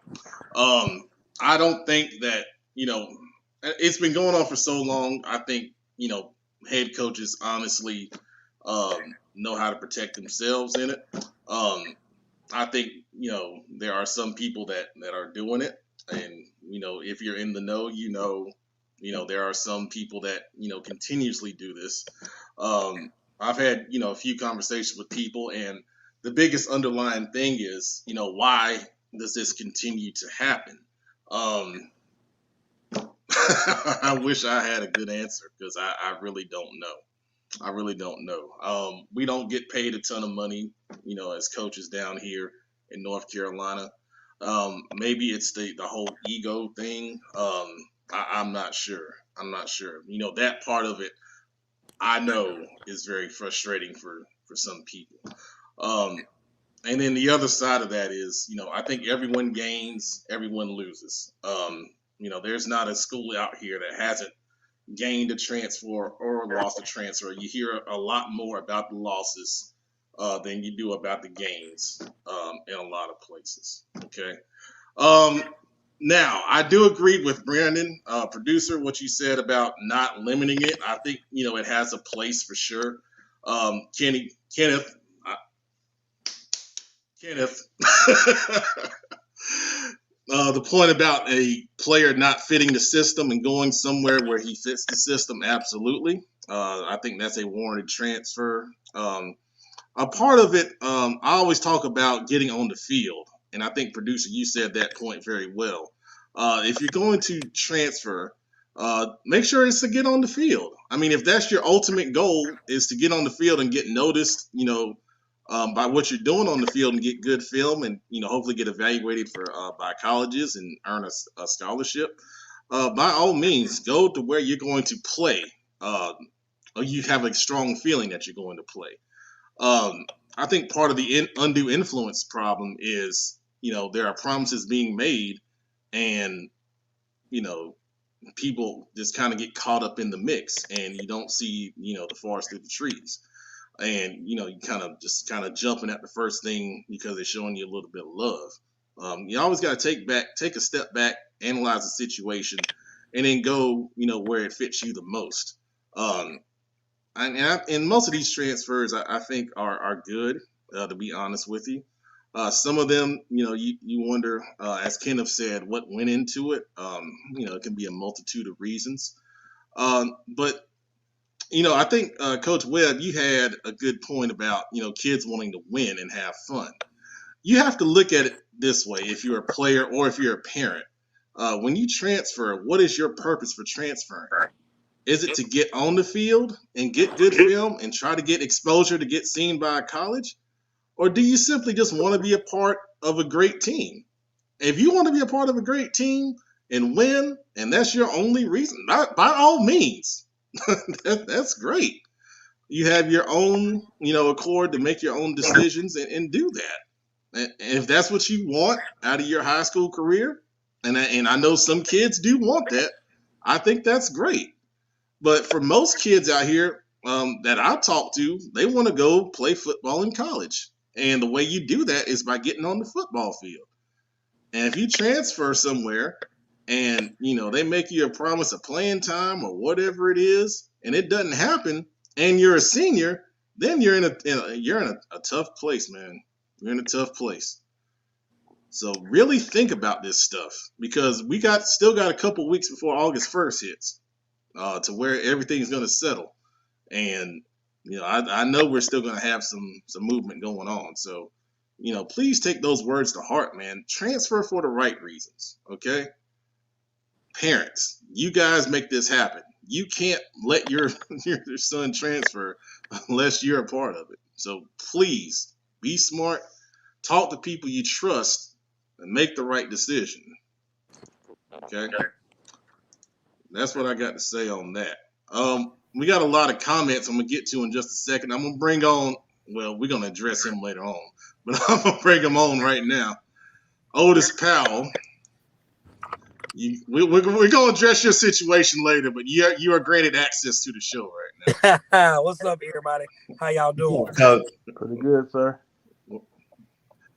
I don't think that, it's been going on for so long. I think, head coaches honestly know how to protect themselves in it. I think, there are some people that are doing it. And, if you're in the know, there are some people that, continuously do this. I've had, a few conversations with people, and the biggest underlying thing is, why does this continue to happen? I wish I had a good answer because I really don't know. I really don't know. We don't get paid a ton of money, as coaches down here in North Carolina. Maybe it's the whole ego thing. I'm not sure. That part of it, I know, is very frustrating for some people. And then the other side of that is, I think everyone gains, everyone loses. There's not a school out here that hasn't gained a transfer or lost a transfer. You hear a lot more about the losses than you do about the gains in a lot of places. Okay. Now, I do agree with Brandon, producer, what you said about not limiting it. I think, it has a place for sure. Kenneth. The point about a player not fitting the system and going somewhere where he fits the system, absolutely. I think that's a warranted transfer. A part of it, I always talk about getting on the field. And I think, producer, you said that point very well. If you're going to transfer, make sure it's to get on the field. I mean, if that's your ultimate goal, is to get on the field and get noticed, by what you're doing on the field and get good film and, hopefully get evaluated for by colleges and earn a scholarship, by all means, go to where you're going to play, or you have a strong feeling that you're going to play. I think part of the undue influence problem is, there are promises being made and, people just kind of get caught up in the mix and you don't see, the forest through the trees. And, you kind of jumping at the first thing because they're showing you a little bit of love. You always got to take a step back, analyze the situation, and then go, where it fits you the most. And most of these transfers, I think, are good, to be honest with you. Some of them, you wonder, as Kenneth said, what went into it. It can be a multitude of reasons. But I think, Coach Webb, you had a good point about, kids wanting to win and have fun. You have to look at it this way if you're a player or if you're a parent. When you transfer, what is your purpose for transferring? Is it to get on the field and get good film and try to get exposure to get seen by a college? Or do you simply just want to be a part of a great team? If you want to be a part of a great team and win, and that's your only reason, by all means, that's great. You have your own, accord to make your own decisions and do that. And if that's what you want out of your high school career, and I know some kids do want that, I think that's great. But for most kids out here that I talk to, they want to go play football in college. And the way you do that is by getting on the football field. And if you transfer somewhere and, they make you a promise of playing time or whatever it is, and it doesn't happen, and you're a senior, then you're in a tough place, man. You're in a tough place. So really think about this stuff because we still got a couple weeks before August 1st hits to where everything's going to settle. And, I know we're still going to have some movement going on. So, please take those words to heart, man. Transfer for the right reasons, okay? Parents, you guys make this happen. You can't let your son transfer unless you're a part of it. So please be smart, talk to people you trust, and make the right decision. Okay? That's what I got to say on that. We got a lot of comments I'm going to get to in just a second. I'm going to bring on, well, we're going to address him later on, but I'm going to bring him on right now. Otis Powell. We're going to address your situation later, but you are granted access to the show right What's up, everybody? How y'all doing? Coach. Pretty good, sir. All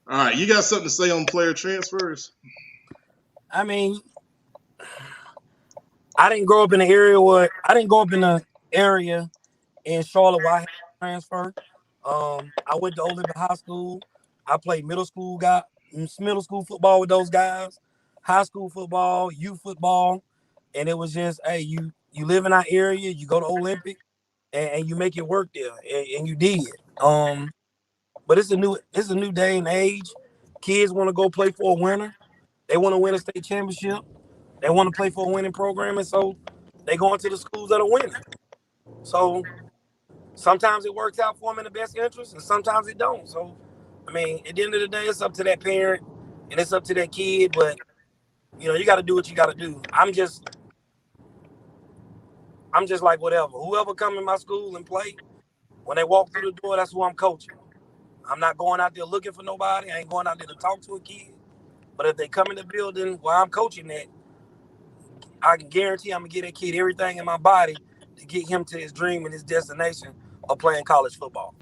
right, you got something to say on player transfers? I mean, I didn't grow up in the area in Charlotte where I had to transfer. I went to Olympia High School. I played middle school football with those guys, high school football, youth football, and it was just, hey, you live in our area, you go to Olympic, and you make it work there, and you did. But it's a new day and age. Kids want to go play for a winner. They want to win a state championship. They want to play for a winning program, and so they go into the schools that are winning. So sometimes it works out for them in the best interest, and sometimes it don't. So, I mean, at the end of the day, it's up to that parent and it's up to that kid. But you got to do what you got to do. I'm just like whatever. Whoever come in my school and play, when they walk through the door, that's who I'm coaching. I'm not going out there looking for nobody. I ain't going out there to talk to a kid. But if they come in the building where I'm coaching at, I can guarantee I'm going to give that kid everything in my body to get him to his dream and his destination of playing college football.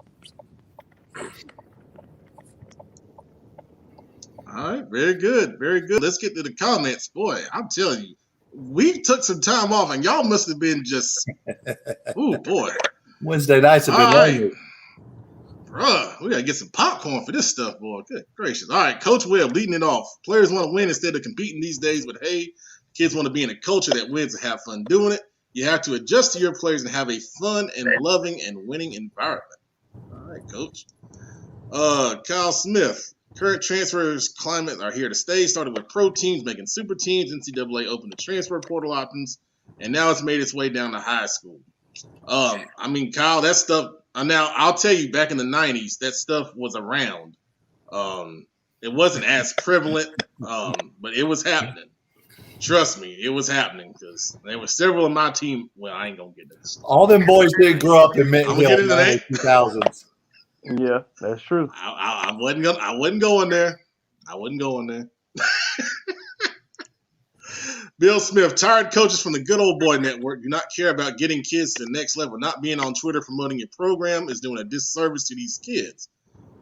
All right, very good, very good. Let's get to the comments. Boy, I'm telling you, we took some time off, and y'all must have been just, ooh, boy. Wednesday nights have been All right. lonely. Bruh, we got to get some popcorn for this stuff, boy. Good gracious. All right, Coach Webb leading it off. Players want to win instead of competing these days, but hey, kids want to be in a culture that wins and have fun doing it. You have to adjust to your players and have a fun and loving and winning environment. All right, Coach. Kyle Smith. Current transfers climate are here to stay. Started with pro teams making super teams. NCAA opened the transfer portal options, and now it's made its way down to high school. I mean, Kyle, that stuff. Now I'll tell you, back in the '90s, that stuff was around. It wasn't as prevalent, but it was happening. Trust me, it was happening because there were several of my team. Well, I ain't gonna get this. All them boys did grow up in Mint I'm gonna Hill get in into the that. 2000s. Yeah, that's true. I wasn't going there. I wasn't going there. Bill Smith, tired coaches from the Good Old Boy Network do not care about getting kids to the next level. Not being on Twitter promoting your program is doing a disservice to these kids.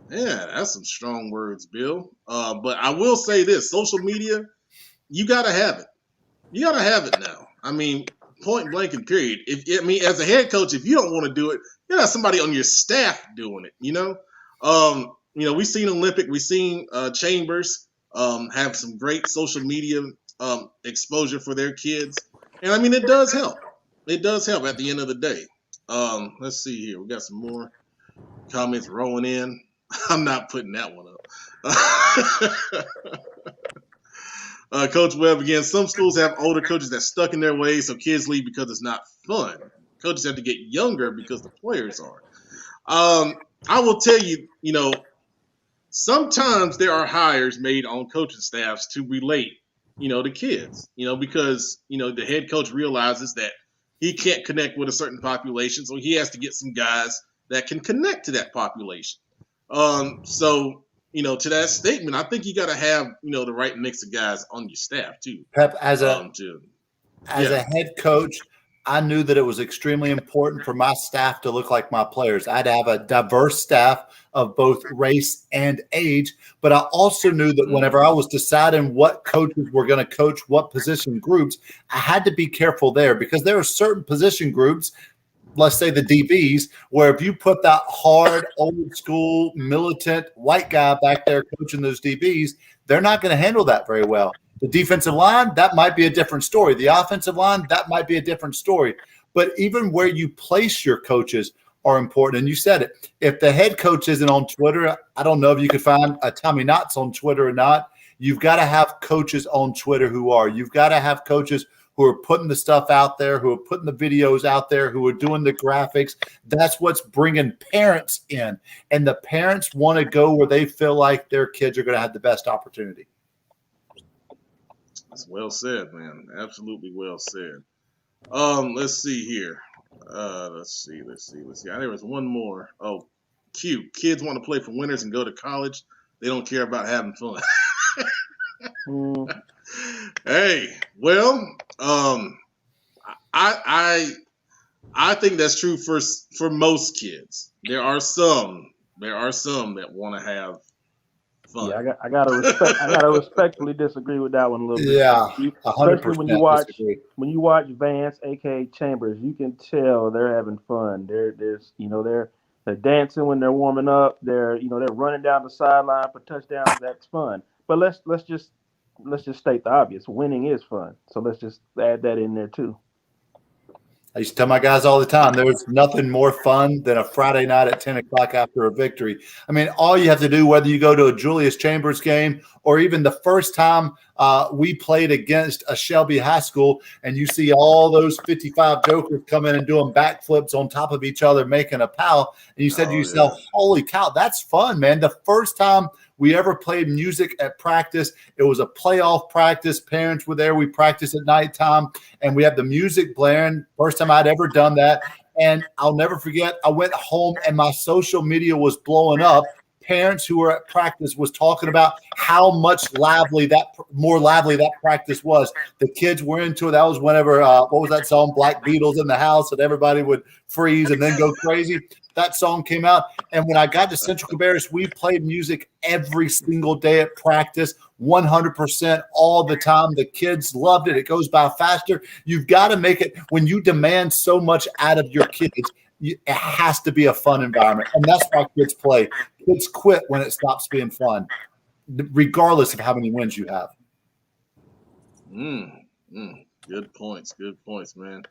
Yeah, that's some strong words, Bill. But I will say this: social media, you gotta have it. You gotta have it now. I mean, point blank and period. As a head coach, if you don't want to do it, you got somebody on your staff doing it. We've seen Olympic, we've seen Chambers have some great social media exposure for their kids, and I mean it does help. It does help at the end of the day. Let's see here. We got some more comments rolling in. I'm not putting that one up. Coach Webb again. Some schools have older coaches that stuck in their ways, so kids leave because it's not fun. Coaches have to get younger because the players are. I will tell you, sometimes there are hires made on coaching staffs to relate, to kids, because, the head coach realizes that he can't connect with a certain population, so he has to get some guys that can connect to that population. To that statement, I think you got to have, the right mix of guys on your staff too. Pep, as a head coach, I knew that it was extremely important for my staff to look like my players. I'd have a diverse staff of both race and age, but I also knew that whenever I was deciding what coaches were going to coach what position groups, I had to be careful there because there are certain position groups, let's say the DBs, where if you put that hard, old school, militant white guy back there coaching those DBs, they're not going to handle that very well. The defensive line, that might be a different story. The offensive line, that might be a different story. But even where you place your coaches are important. And you said it. If the head coach isn't on Twitter, I don't know if you could find a Tommy Knotts on Twitter or not. You've got to have coaches on Twitter who are. You've got to have coaches who are putting the stuff out there, who are putting the videos out there, who are doing the graphics. That's what's bringing parents in. And the parents want to go where they feel like their kids are going to have the best opportunity. That's well said, man. Absolutely well said. Let's see here. Let's see. There was one more. Oh, Q. Kids want to play for winners and go to college. They don't care about having fun. Hey, well, I think that's true for most kids. There are some that want to have fun. Yeah, I gotta respectfully disagree with that one a little bit. Yeah, Especially when you 100% watch disagree. Vance, aka Chambers, you can tell they're having fun. They're dancing when they're warming up. They're running down the sideline for touchdowns. That's fun. But let's just state the obvious. Winning is fun. So let's just add that in there too. I used to tell my guys all the time, there was nothing more fun than a Friday night at 10 o'clock after a victory. I mean, all you have to do, whether you go to a Julius Chambers game or even the first time we played against a Shelby High School, and you see all those 55 jokers come in and doing backflips on top of each other, making a pal, and you said to yourself, holy cow, that's fun, man. The first time we ever played music at practice, it was a playoff practice. Parents were there. We practiced at nighttime, and we had the music blaring. First time I'd ever done that. And I'll never forget, I went home and my social media was blowing up. Parents who were at practice was talking about how much more lively that practice was. The kids were into it. That was whenever, what was that song? Black Beatles in the House, and everybody would freeze and then go crazy. That song came out. And when I got to Central Cabarrus, we played music every single day at practice, 100% all the time. The kids loved it. It goes by faster. You've got to make it, when you demand so much out of your kids, it has to be a fun environment. And that's why kids play. Kids quit when it stops being fun, regardless of how many wins you have. Good points, man.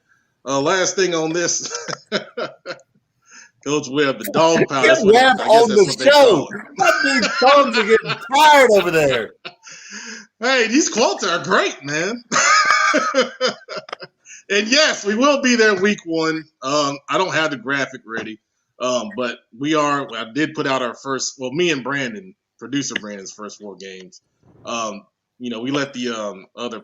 Last thing on this. Coach Webb, the dog pound. Get Webb on the show. These dogs are getting tired over there. Hey, these quotes are great, man. And yes, we will be there week 1. I don't have the graphic ready, but we are. I did put out our first. Well, me and Brandon, producer Brandon's first 4 games. We let the other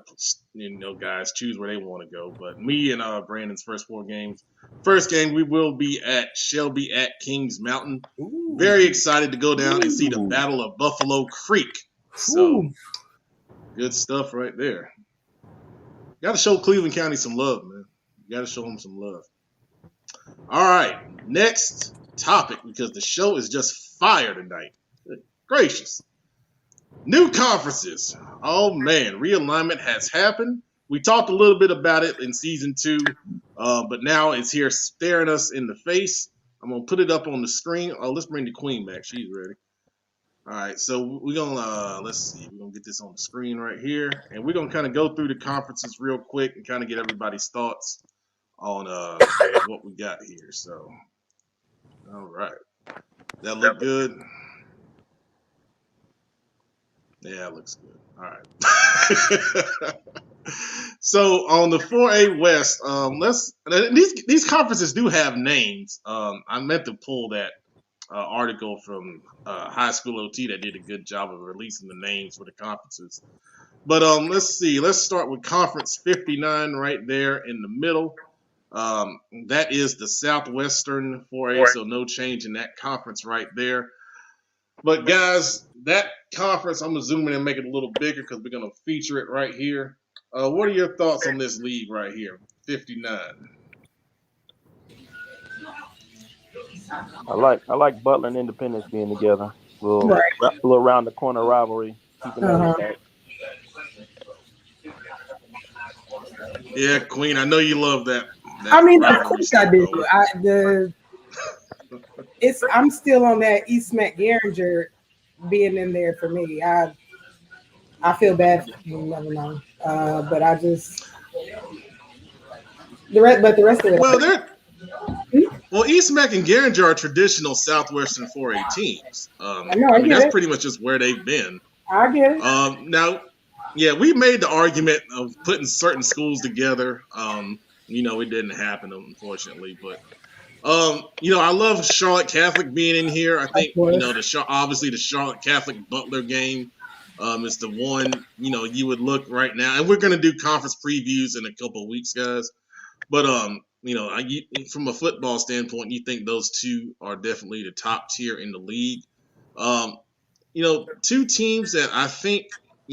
guys choose where they want to go, but me and Brandon's first 4 games. First game, we will be at Shelby at Kings Mountain. Ooh. Very excited to go down and see the Battle of Buffalo Creek. So, good stuff right there. Got to show Cleveland County some love, man. You got to show them some love. All right, next topic, because the show is just fire tonight. Good gracious. New conferences. Oh, man, realignment has happened. We talked a little bit about it in season 2, but now it's here staring us in the face. I'm going to put it up on the screen. Oh, let's bring the queen back. She's ready. All right, so we're going to, let's see. We're going to get this on the screen right here. And we're going to kind of go through the conferences real quick and kind of get everybody's thoughts on what we got here. So, all right. That look good? Yeah, it looks good. All right. So on the 4A West, these conferences do have names. I meant to pull that article from High School OT that did a good job of releasing the names for the conferences. But let's see. Let's start with Conference 59 right there in the middle. That is the Southwestern 4A, so no change in that conference right there. But guys, that conference, I'm going to zoom in and make it a little bigger because we're going to feature it right here. What are your thoughts on this league right here, 59? I like Butler and Independence being together. A little around the corner rivalry. Yeah, Queen, I know you love that. I mean, of course I do. I'm still on that East Mac Garinger being in there for me. I feel bad for him, never know. But I just the rest of it. Well, East Mac and Garinger are traditional Southwestern 4A teams. I mean, that's pretty much just where they've been. I get it. Now, yeah, we made the argument of putting certain schools together. It didn't happen, unfortunately, but. I love Charlotte Catholic being in here. I think, obviously the Charlotte Catholic Butler game is the one, you would look right now. And we're going to do conference previews in a couple of weeks, guys. But, from a football standpoint, you think those two are definitely the top tier in the league. Two teams that I think,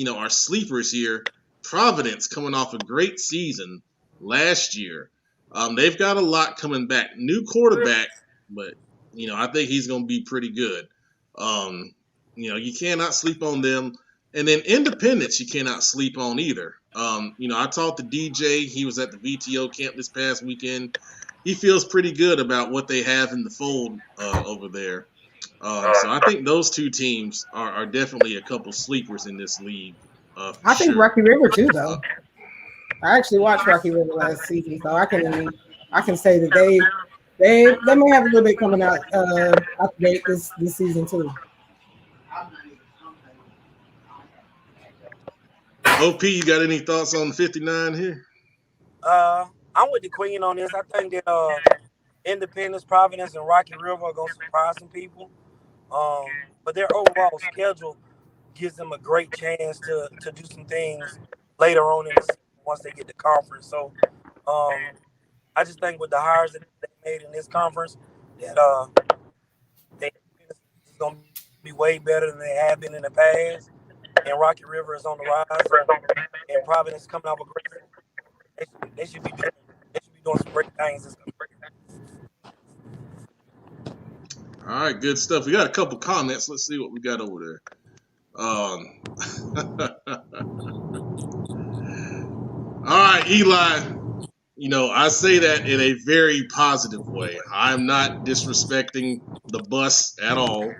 are sleepers here. Providence coming off a great season last year. They've got a lot coming back. New quarterback, but I think he's going to be pretty good. You cannot sleep on them. And then Independence, you cannot sleep on either. I talked to DJ. He was at the VTO camp this past weekend. He feels pretty good about what they have in the fold over there. So I think those two teams are definitely a couple sleepers in this league. I think Rocky River too, though. I actually watched Rocky River last season, so I can say that they may have a little bit coming out to date this season too. OP, you got any thoughts on 59 here? I'm with the Queen on this. I think that Independence, Providence, and Rocky River are gonna surprise some people. But their overall schedule gives them a great chance to do some things later on in the season once they get to conference. So I just think with the hires that they made in this conference, that it's gonna be way better than they have been in the past. And Rocky River is on the rise, and Providence coming off a great. They should be doing some great things this coming. All right, good stuff. We got a couple comments. Let's see what we got over there. All right, Eli. I say that in a very positive way. I'm not disrespecting the bus at all.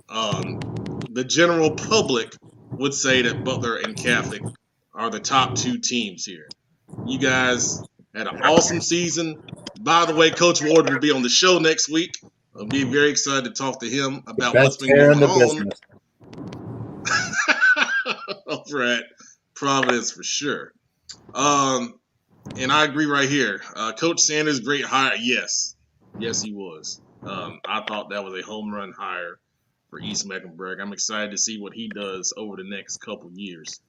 The general public would say that Butler and Catholic are the top two teams here. You guys had an awesome season. By the way, Coach Ward will be on the show next week. I'll be very excited to talk to him about what's been going on over at Providence for sure. And I agree right here. Coach Sanders, great hire. Yes, he was. I thought that was a home run hire for East Mecklenburg. I'm excited to see what he does over the next couple years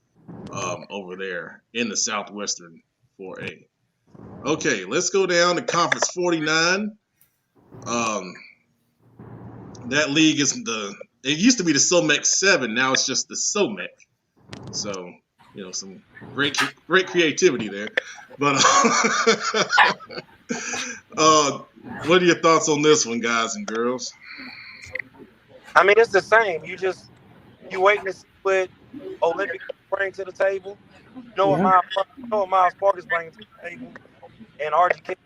over there in the Southwestern 4A. Okay, let's go down to Conference 49. That league is it used to be the SOMEC 7. Now it's just the SOMEC. So, some great creativity there. But what are your thoughts on this one, guys and girls? I mean, it's the same. You waiting to see what Olympic bring to the table. What Miles Park is bringing to the table, and RGK.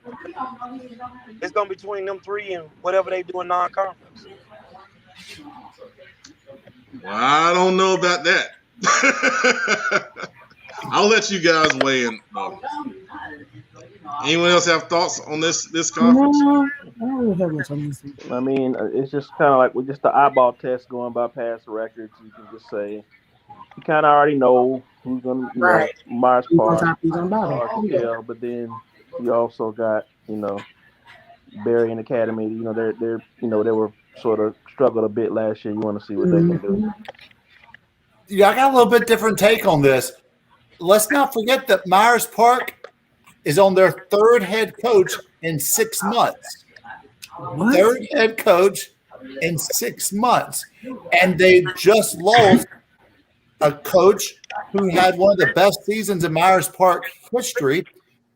It's gonna be between them three and whatever they do in non-conference. Well, I don't know about that. I'll let you guys weigh in. Anyone else have thoughts on this conference? I mean, it's just kind of like with just the eyeball test going by past records. You can just say you kind of already know who's going to, right. Myers Park, yeah. But then you also got, Berry and Academy. They're they were sort of struggled a bit last year. You want to see what they can do. Yeah, I got a little bit different take on this. Let's not forget that Myers Park is on their third head coach in 6 months. What? Third head coach in 6 months. And they just lost a coach who had one of the best seasons in Myers Park history,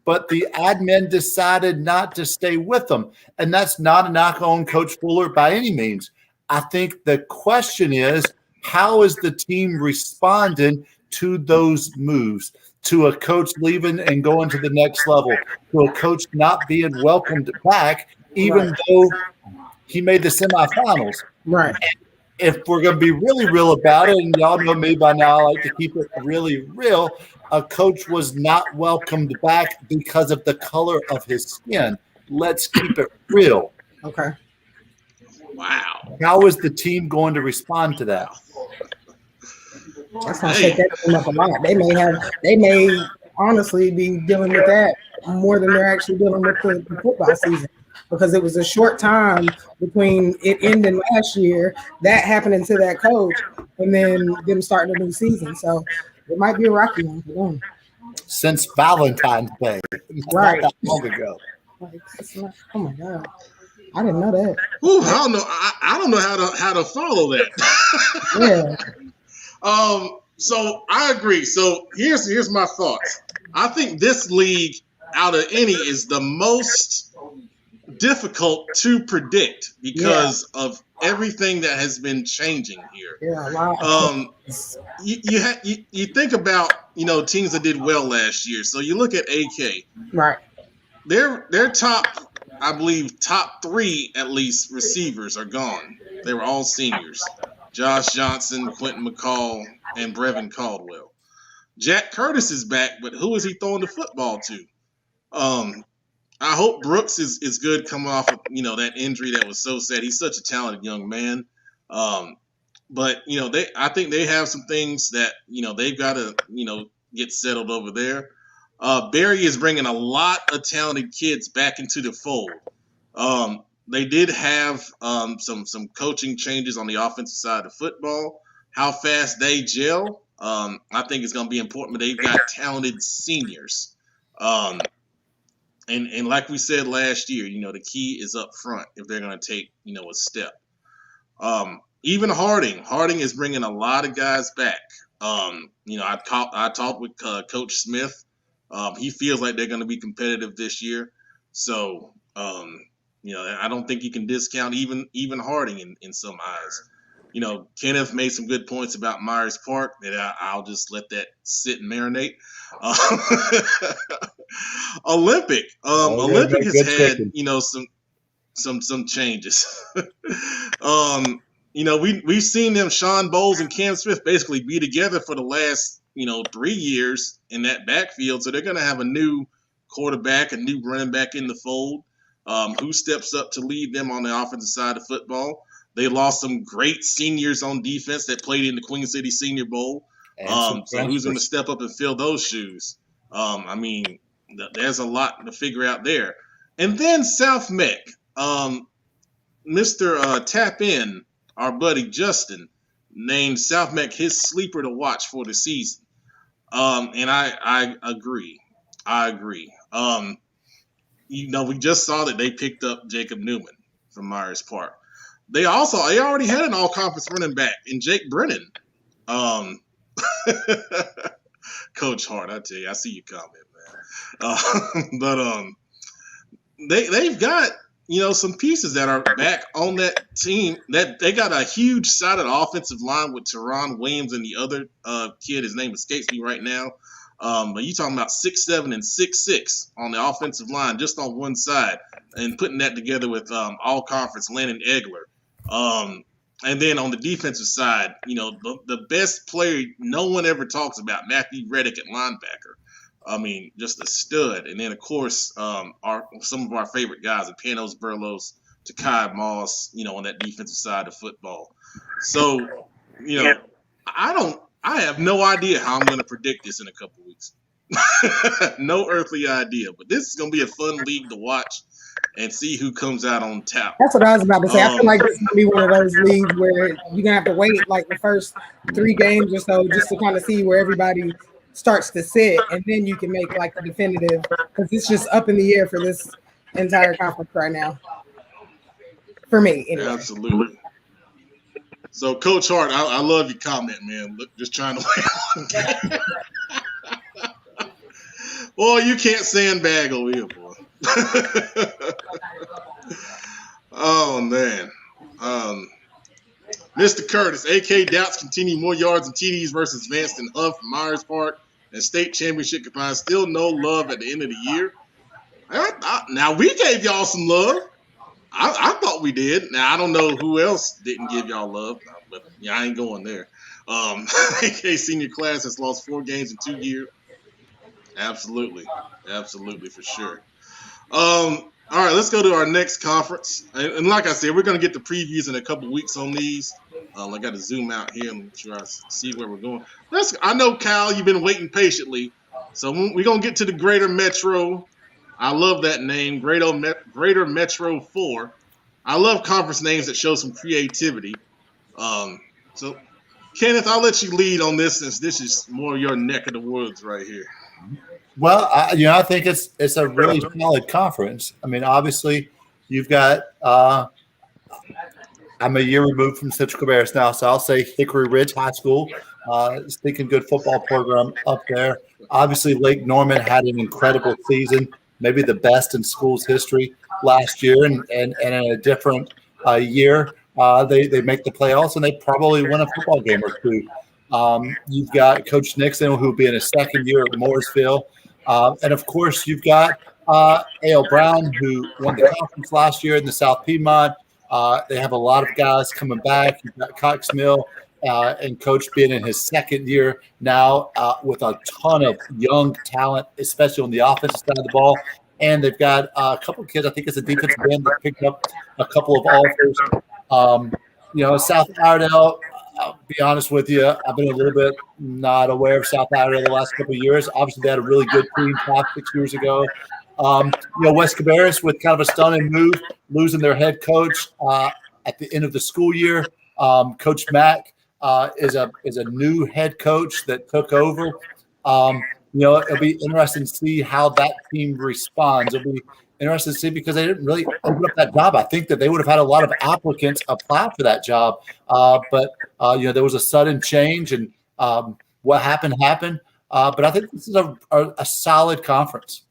but the admin decided not to stay with them. And that's not a knock on Coach Fuller by any means. I think the question is, how is the team responding to those moves, to a coach leaving and going to the next level, to a coach not being welcomed back, even though he made the semifinals? Right. And if we're going to be really real about it, and y'all know me by now, I like to keep it really real, a coach was not welcomed back because of the color of his skin. Let's keep it real. Okay. Wow. How is the team going to respond to that? That's gonna shake that team up a lot. They may honestly be dealing with that more than they're actually dealing with the football season, because it was a short time between it ending last year, that happening to that coach, and then them starting a new season. So it might be a rocky one for them. Since Valentine's Day, Right. not that long ago. Like, oh my God, I didn't know that. Ooh, I don't know. I don't know how to follow that. Yeah. So I agree. So here's my thoughts. I think this league out of any is the most difficult to predict because of everything that has been changing here. Yeah, wow. You think about, teams that did well last year. So you look at AK. Right. Their top, I believe, top 3 at least receivers are gone. They were all seniors. Josh Johnson, Quentin McCall, and Brevin Caldwell. Jack Curtis is back, but who is he throwing the football to? I hope Brooks is good coming off of, that injury that was so sad. He's such a talented young man. But, I think they have some things that, they've got to, get settled over there. Barry is bringing a lot of talented kids back into the fold. They did have some coaching changes on the offensive side of football. How fast they gel, I think it's going to be important, but they've got talented seniors. And like we said last year, the key is up front if they're going to take, a step. Even Harding is bringing a lot of guys back. I talked with Coach Smith. He feels like they're going to be competitive this year. So, I don't think you can discount even Harding in some eyes. Kenneth made some good points about Myers Park that I'll just let that sit and marinate. Olympic has had, some changes. We've seen them, Sean Bowles and Cam Smith, basically be together for the last, 3 years in that backfield. So they're going to have a new quarterback, a new running back in the fold. Who steps up to lead them on the offensive side of football. They lost some great seniors on defense that played in the Queen City Senior Bowl. So who's going to step up and fill those shoes? There's a lot to figure out there. And then South Meck, Mr. Tap In, our buddy Justin, named South Meck his sleeper to watch for the season. And I agree. We just saw that they picked up Jacob Newman from Myers Park. They already had an all-conference running back in Jake Brennan. Coach Hart, I tell you, I see your comment, man. They've got some pieces that are back on that team. That they got a huge sided offensive line with Teron Williams and the other kid. His name escapes me right now. But you talking about 6'7" and 6'6" on the offensive line, just on one side, and putting that together with all-conference Landon Egler. And then on the defensive side, the best player no one ever talks about, Matthew Reddick at linebacker. Just a stud. And then, of course, some of our favorite guys, Panos Burlos, Takai Moss, on that defensive side of football. So, I have no idea how I'm going to predict this in a couple weeks. No earthly idea. But this is going to be a fun league to watch and see who comes out on top. That's what I was about to say. I feel like this is going to be one of those leagues where you're going to have to wait like the first 3 games or so just to kind of see where everybody starts to sit, and then you can make like the definitive, because it's just up in the air for this entire conference right now. For me, anyway. Absolutely. So, Coach Hart, I love your comment, man. Look, just trying to wait. Boy, you can't sandbag over here, boy. Oh, man. Mr. Curtis, AK doubts continue more yards and TDs versus Vance and Huff, Myers Park, and state championship combined. Still no love at the end of the year. Now, we gave y'all some love. I thought we did. Now, I don't know who else didn't give y'all love, but I ain't going there. AK senior class has lost 4 games in 2 years. Absolutely, for sure. All right, let's go to our next conference. And like I said, we're going to get the previews in a couple weeks on these. I got to zoom out here and make sure I see where we're going. I know, Kyle, you've been waiting patiently. So we're going to get to the Greater Metro. I love that name, Greater Metro 4. I love conference names that show some creativity. So, Kenneth, I'll let you lead on this since this is more your neck of the woods right here. Well, I think it's a really solid conference. Obviously, you've got I'm a year removed from Central Cabarrus now, so I'll say Hickory Ridge High School. Thinking good football program up there. Obviously, Lake Norman had an incredible season. maybe the best in school's history last year, and in a different year, they make the playoffs and they probably win a football game or two. You've got Coach Nixon, who will be in his second year at Mooresville. And, of course, you've got A.L. Brown, who won the conference last year in the South Piedmont. They have a lot of guys coming back. You've got Cox Mill and Coach being in his second year now with a ton of young talent, especially on the offensive side of the ball. And they've got a couple of kids, I think it's a defensive end that picked up a couple of offers. South Iredell, I'll be honest with you, I've been a little bit not aware of South Iredell the last couple of years. Obviously, they had a really good team 5-6 years ago. West Cabarrus with kind of a stunning move, losing their head coach at the end of the school year. Coach Mack is a new head coach that took over. It'll be interesting to see how that team responds. It'll be interesting to see because they didn't really open up that job. I think that they would have had a lot of applicants apply for that job. But there was a sudden change, and what happened. But I think this is a solid conference.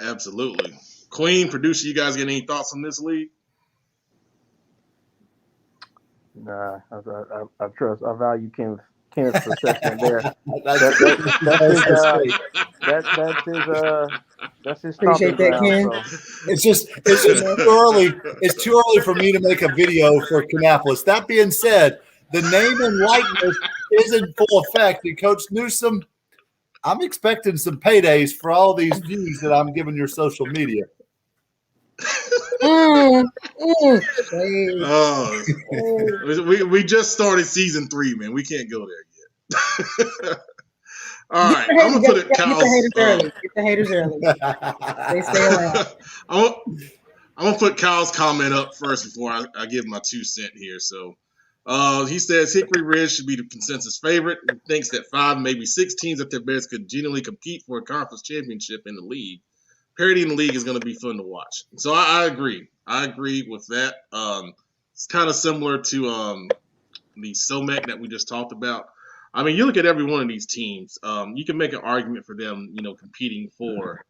Absolutely. Queen, producer, you guys get any thoughts on this league? Nah, I value Ken's assessment there. That's his Appreciate that, Ken. So. It's just too early. It's too early for me to make a video for Kannapolis. That being said, the name and likeness is in full effect. And Coach Newsom, I'm expecting some paydays for all these views that I'm giving your social media. We just started season 3, man. We can't go there yet. All right, I'm gonna put it. Get the haters early. They stay around. I'm gonna put Kyle's comment up first before I give my 2 cents here. So he says Hickory Ridge should be the consensus favorite. He thinks that 5, maybe 6 teams at their best could genuinely compete for a conference championship in the league. Parity in the league is going to be fun to watch. So I agree. I agree with that. It's kind of similar to the SOMEC that we just talked about. I mean, you look at every one of these teams. You can make an argument for them, competing for,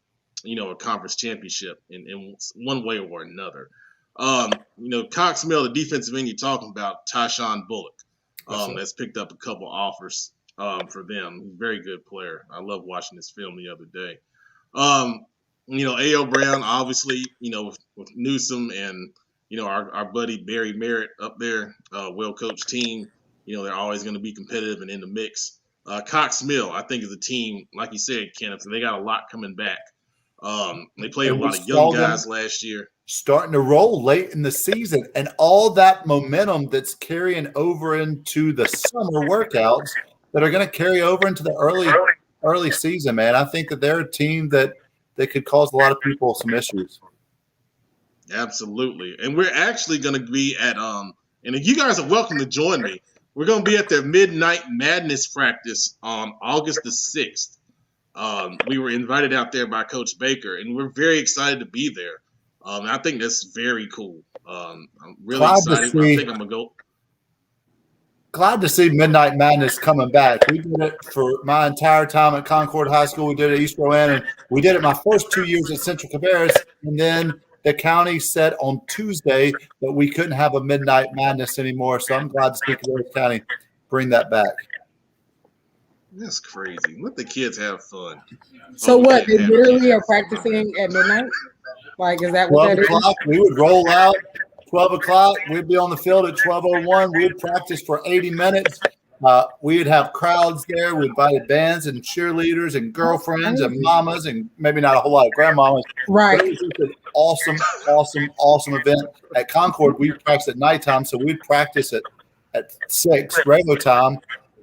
a conference championship in one way or another. Cox Mill, the defensive end you're talking about, Tyshawn Bullock, has picked up a couple offers for them. He's a very good player. I love watching this film the other day. A.O. Brown, obviously, with Newsom and, our buddy Barry Merritt up there, well-coached team, they're always going to be competitive and in the mix. Cox Mill, I think, is a team, like you said, Kenneth, they got a lot coming back. They played a lot of young guys last year. Starting to roll late in the season, and all that momentum that's carrying over into the summer workouts that are going to carry over into the early season, man. I think that they're a team that could cause a lot of people some issues. Absolutely. And we're actually going to be at and you guys are welcome to join me. We're going to be at their Midnight Madness practice on August the 6th. We were invited out there by Coach Baker, and we're very excited to be there. I think that's very cool. I'm really excited. I think I'm going to go. Glad to see Midnight Madness coming back. We did it for my entire time at Concord High School. We did it at East Rowan, and we did it my first 2 years at Central Cabarrus. And then the county said on Tuesday that we couldn't have a Midnight Madness anymore. So I'm glad to see Cabarrus County bring that back. That's crazy. Let the kids have fun. So what? They literally are practicing at midnight? Like, is that what that is? 12 o'clock, we would roll out. 12 o'clock, we'd be on the field at 12:01. We'd practice for 80 minutes. We'd have crowds there. We invited bands and cheerleaders and girlfriends and mamas and maybe not a whole lot of grandmamas. Right. It was an awesome event. At Concord, we practiced at nighttime, so we'd practice at 6 regular time.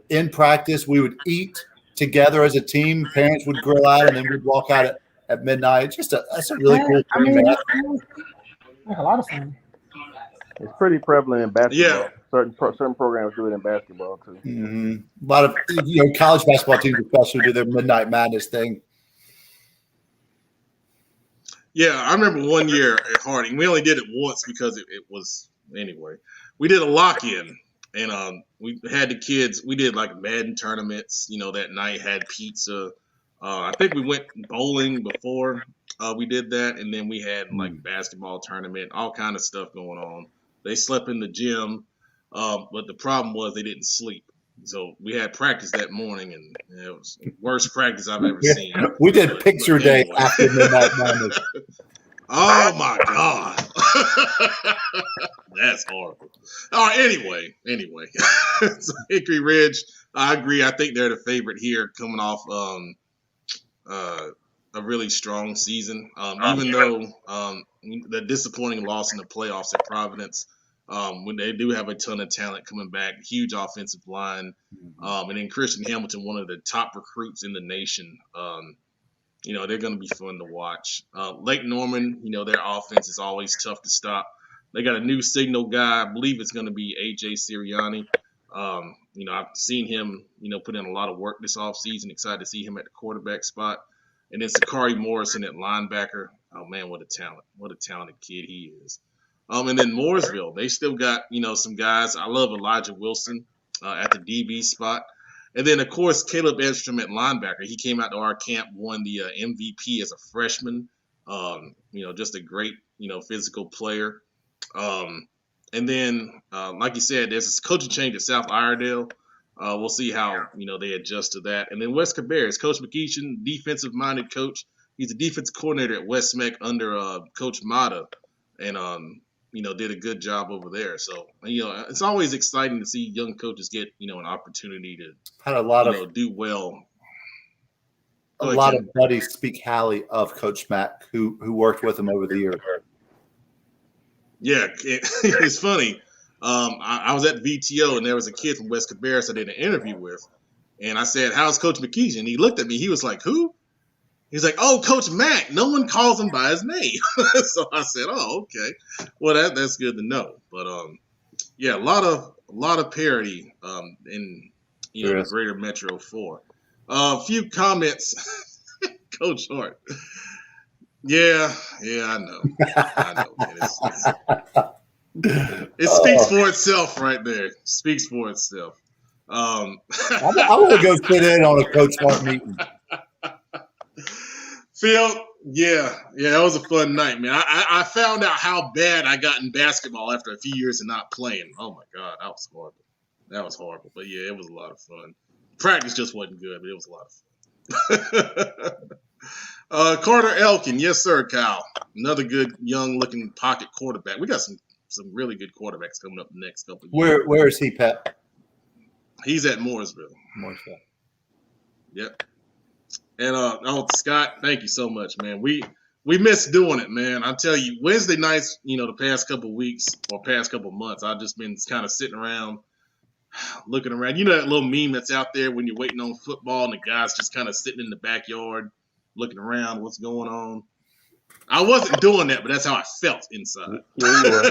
In practice, we would eat together as a team. Parents would grill out, and then we'd walk out at midnight. That's a really cool thing, man. Like a lot of fun. It's pretty prevalent in basketball. Yeah. Certain programs do it in basketball too. Mm-hmm. A lot of college basketball teams especially do their Midnight Madness thing. Yeah, I remember one year at Harding. We only did it once because it was anyway. We did a lock-in, and we had the kids. We did like Madden tournaments. That night had pizza. I think we went bowling before we did that, and then we had like basketball tournament, all kind of stuff going on. They slept in the gym, but the problem was they didn't sleep. So we had practice that morning, and it was the worst practice I've ever seen. We did picture But day anyway. after midnight madness. Oh my God. That's horrible. All right, anyway. So Hickory Ridge, I agree. I think they're the favorite here coming off a really strong season. Even though the disappointing loss in the playoffs at Providence, when they do have a ton of talent coming back, huge offensive line, and then Christian Hamilton, one of the top recruits in the nation. They're going to be fun to watch. Lake Norman, their offense is always tough to stop. They got a new signal guy. I believe it's going to be A.J. Sirianni. I've seen him, put in a lot of work this offseason. Excited to see him at the quarterback spot. And then Sakari Morrison at linebacker. Oh, man, what a talent. What a talented kid he is. And then Mooresville, they still got, some guys. I love Elijah Wilson at the DB spot. And then, of course, Caleb Edstrom at linebacker. He came out to our camp, won the MVP as a freshman. Just a great, physical player. And then, like you said, there's a coaching change at South Iredale. We'll see how, they adjust to that. And then West Cabarrus, Coach McEachin, defensive-minded coach. He's a defensive coordinator at West Meck under Coach Mata. And, did a good job over there. So, it's always exciting to see young coaches get, an opportunity to Had a lot of do well. a lot of buddies speak highly of Coach Mack, who worked with him over the years. Yeah, it's funny. I was at VTO, and there was a kid from West Cabarrus I did an interview with. And I said, how's Coach McEachin? He looked at me. He was like, who? He's like, oh, Coach Mack. No one calls him by his name. So I said, oh, okay. Well, that's good to know. But, a lot of parity in the greater Metro 4. A few comments. Coach Hart. Yeah, I know. Man. It speaks for itself right there. Speaks for itself. I want to go sit in on a Coach Hart meeting. Phil, yeah, that was a fun night, man. I found out how bad I got in basketball after a few years of not playing. Oh my God, that was horrible. But yeah, it was a lot of fun. Practice just wasn't good, but it was a lot of fun. Carter Elkin, yes sir, Kyle. Another good young-looking pocket quarterback. We got some really good quarterbacks coming up the next couple of years. Where is he, Pat? He's at Mooresville. Yep. And Scott, thank you so much, man. We miss doing it, man. I tell you, Wednesday nights, the past couple of weeks or past couple of months, I've just been kind of sitting around, looking around. You know that little meme that's out there when you're waiting on football and the guy's just kind of sitting in the backyard, looking around, what's going on. I wasn't doing that, but that's how I felt inside. Yeah,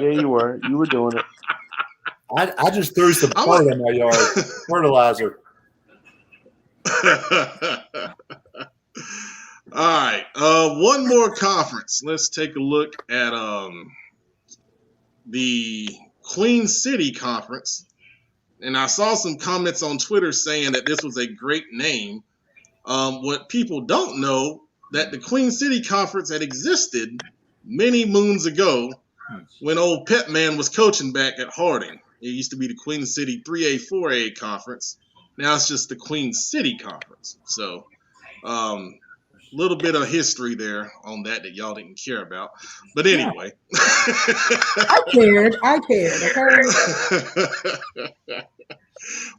you were. You were doing it. I just threw some dirt in my yard, fertilizer. All right. One more conference. Let's take a look at the Queen City Conference. And I saw some comments on Twitter saying that this was a great name. What people don't know, that the Queen City Conference had existed many moons ago when old Pep Man was coaching back at Harding. It used to be the Queen City 3A, 4A Conference. Now it's just the Queen City Conference. So a little bit of history there on that y'all didn't care about. But anyway. I cared. Okay.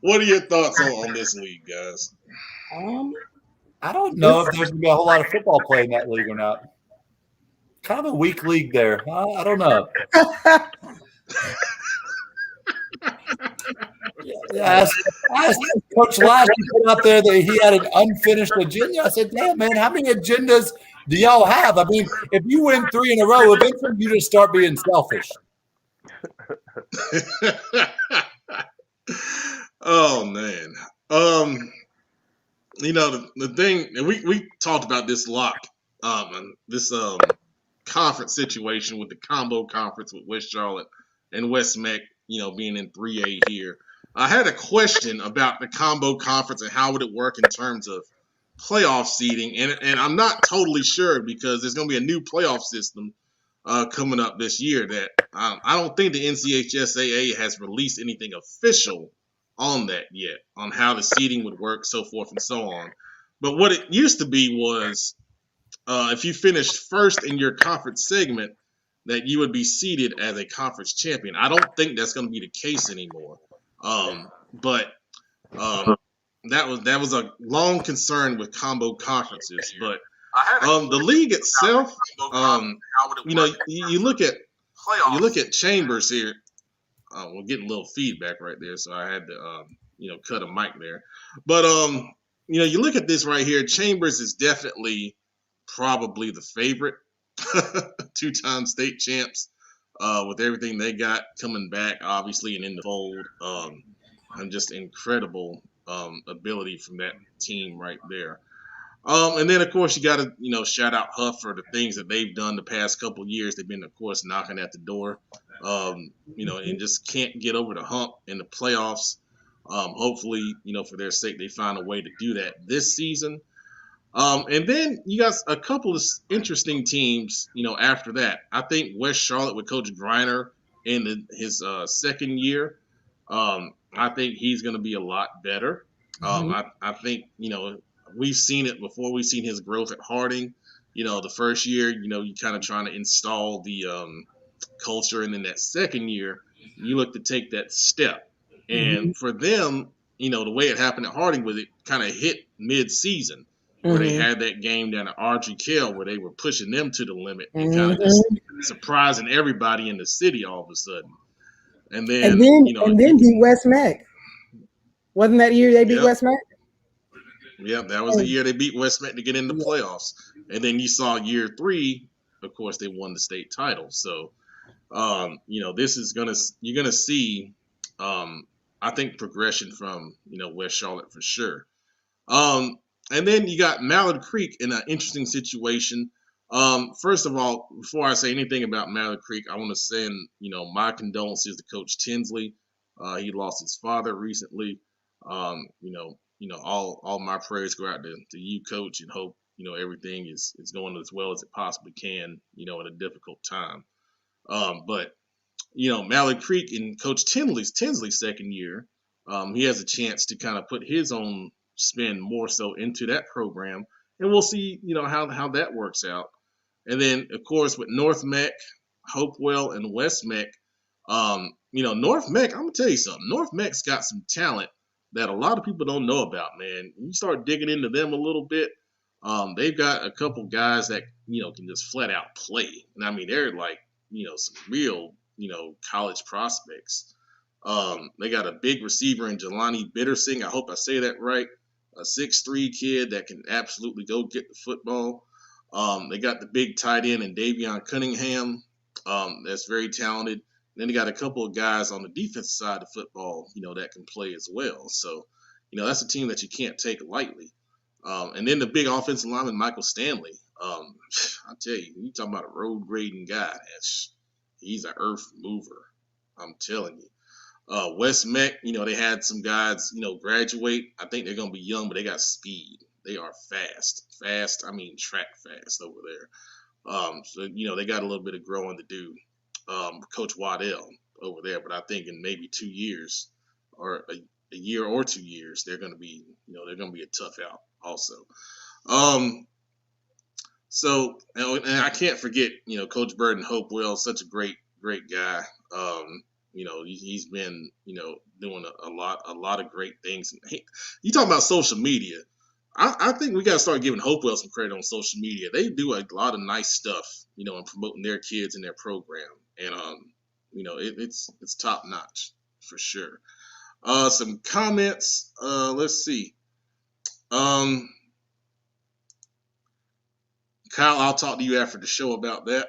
What are your thoughts on this league, guys? I don't know if there's going to be a whole lot of football play in that league or not. Kind of a weak league there. I don't know. Yeah, I asked Coach Lash to put out there that he had an unfinished agenda. I said, damn, man, how many agendas do y'all have? I mean, if you win 3 in a row, eventually you just start being selfish. Oh, man. The thing, and we talked about this a lot, this conference situation with the combo conference with West Charlotte and West Meck, being in 3A here. I had a question about the combo conference and how would it work in terms of, playoff seeding, and I'm not totally sure because there's going to be a new playoff system coming up this year that I don't think the NCHSAA has released anything official on that yet, on how the seeding would work, so forth and so on. But what it used to be was if you finished first in your conference segment, that you would be seeded as a conference champion. I don't think that's going to be the case anymore. But that was a long concern with combo conferences. But the league itself, you look at Chambers here. We're getting a little feedback right there, so I had to cut a mic there. But you look at this right here. Chambers is definitely probably the favorite. 2-time state champs with everything they got coming back, obviously, and in the fold, and just incredible ability from that team right there. And then, of course, you got to shout out Huff for the things that they've done the past couple of years. They've been, of course, knocking at the door, and just can't get over the hump in the playoffs. Hopefully, for their sake, they find a way to do that this season. And then you got a couple of interesting teams, after that. I think West Charlotte with Coach Griner in his second year, I think he's going to be a lot better. I think, we've seen it before. We've seen his growth at Harding. The first year, you kind of trying to install the culture. And then that second year, you look to take that step. And for them, the way it happened at Harding was it kind of hit mid-season. Where they had that game down at Ardrey Kell where they were pushing them to the limit and kind of just surprising everybody in the city all of a sudden. And then beat West Mac. Wasn't that year they beat West Mac? Yeah, that was the year they beat West Mac to get in the playoffs. And then you saw year 3, of course, they won the state title. So, this is you're gonna see, I think, progression from West Charlotte for sure. And then you got Mallard Creek in an interesting situation. First of all, before I say anything about Mallard Creek, I want to send, my condolences to Coach Tinsley. He lost his father recently. All my prayers go out to you, Coach, and hope, everything is going as well as it possibly can, at a difficult time. But Mallard Creek in Coach Tinsley's second year, he has a chance to kind of put his own spin more so into that program, and we'll see how that works out. And then, of course, with North Meck, Hopewell, and West Meck, North Meck, I'm gonna tell you something. North Meck's got some talent that a lot of people don't know about, man. You start digging into them a little bit, they've got a couple guys that can just flat out play, and I mean they're like some real college prospects. They got a big receiver in Jelani Bittersing. I hope I say that right. A 6'3" kid that can absolutely go get the football. They got the big tight end in Davion Cunningham. That's very talented. And then they got a couple of guys on the defensive side of football, that can play as well. So, that's a team that you can't take lightly. And then the big offensive lineman, Michael Stanley. I tell you talking about a road grading guy. He's an earth mover. I'm telling you. West Meck, they had some guys, graduate. I think they're going to be young, but they got speed. They are fast. I mean, track fast over there. So, they got a little bit of growing to do. Coach Waddell over there, but I think in maybe 2 years or a year or 2 years, they're going to be, a tough out also. So, and I can't forget, Coach Burden Hopewell, such a great guy. He's been, doing a lot of great things. You talk about social media. I think we got to start giving Hopewell some credit on social media. They do a lot of nice stuff, in promoting their kids and their program. And, it's top notch for sure. Some comments. Let's see. Kyle, I'll talk to you after the show about that.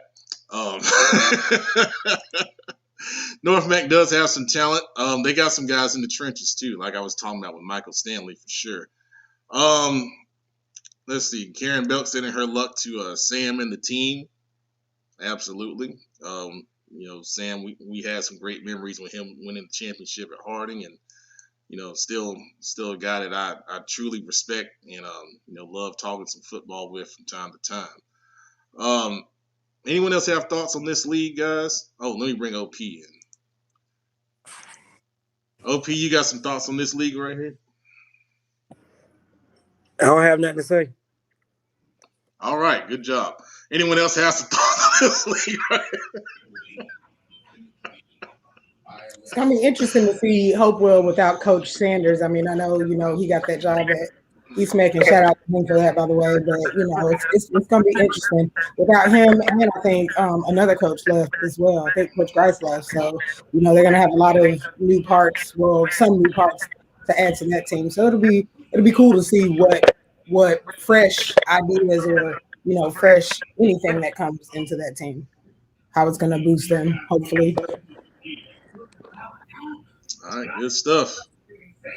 North Meck does have some talent. They got some guys in the trenches too, like I was talking about with Michael Stanley for sure. Let's see. Karen Belk sending her luck to Sam and the team. Absolutely. Sam, we had some great memories with him winning the championship at Harding, and still a guy that I truly respect and love talking some football with from time to time. Anyone else have thoughts on this league, guys? Oh, let me bring OP in. OP, you got some thoughts on this league right here? I don't have nothing to say. All right, good job. Anyone else has some thoughts on this league right here? It's gonna be interesting to see Hopewell without Coach Sanders. I mean, I know he got that job at East Mac, and shout out to him for that, by the way. But it's gonna be interesting without him, and I think another coach left as well. I think Coach Grice left, so they're gonna have a lot of new parts. Well, some new parts to add to that team. So it'll be cool to see what fresh ideas or fresh anything that comes into that team. How it's gonna boost them, hopefully. All right, good stuff.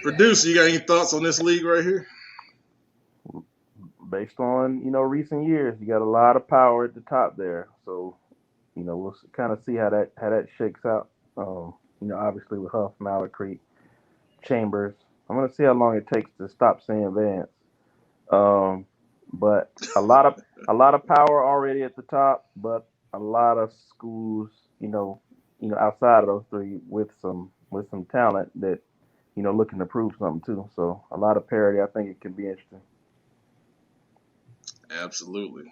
Producer, you got any thoughts on this league right here? Based on recent years, you got a lot of power at the top there. So we'll kind of see how that shakes out. Obviously with Huff, Mallory, Chambers. I'm gonna see how long it takes to stop saying Vance. But a lot of power already at the top, but a lot of schools, outside of those three with some talent that, looking to prove something too. So a lot of parity. I think it could be interesting. Absolutely.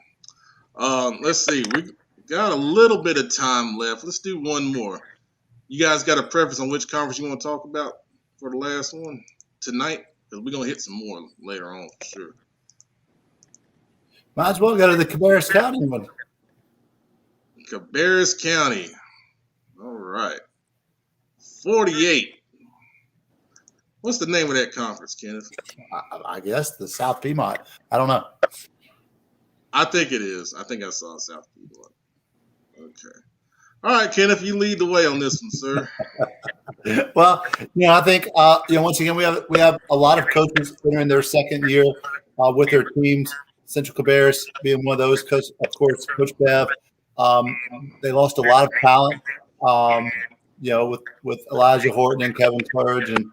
Let's see. We got a little bit of time left. Let's do one more. You guys got a preference on which conference you want to talk about for the last one tonight? Because we're going to hit some more later on for sure. Might as well go to the Cabarrus County one. Cabarrus County. All right. 48. What's the name of that conference, Kenneth? I guess the South Piedmont. I don't know. I think it is. I think I saw South Piedmont. Okay. All right, Kenneth, you lead the way on this one, sir. Well, I think once again we have a lot of coaches entering their second year with their teams. Central Cabarrus being one of those. Of course, Coach Bev. They lost a lot of talent. With Elijah Horton and Kevin Courage and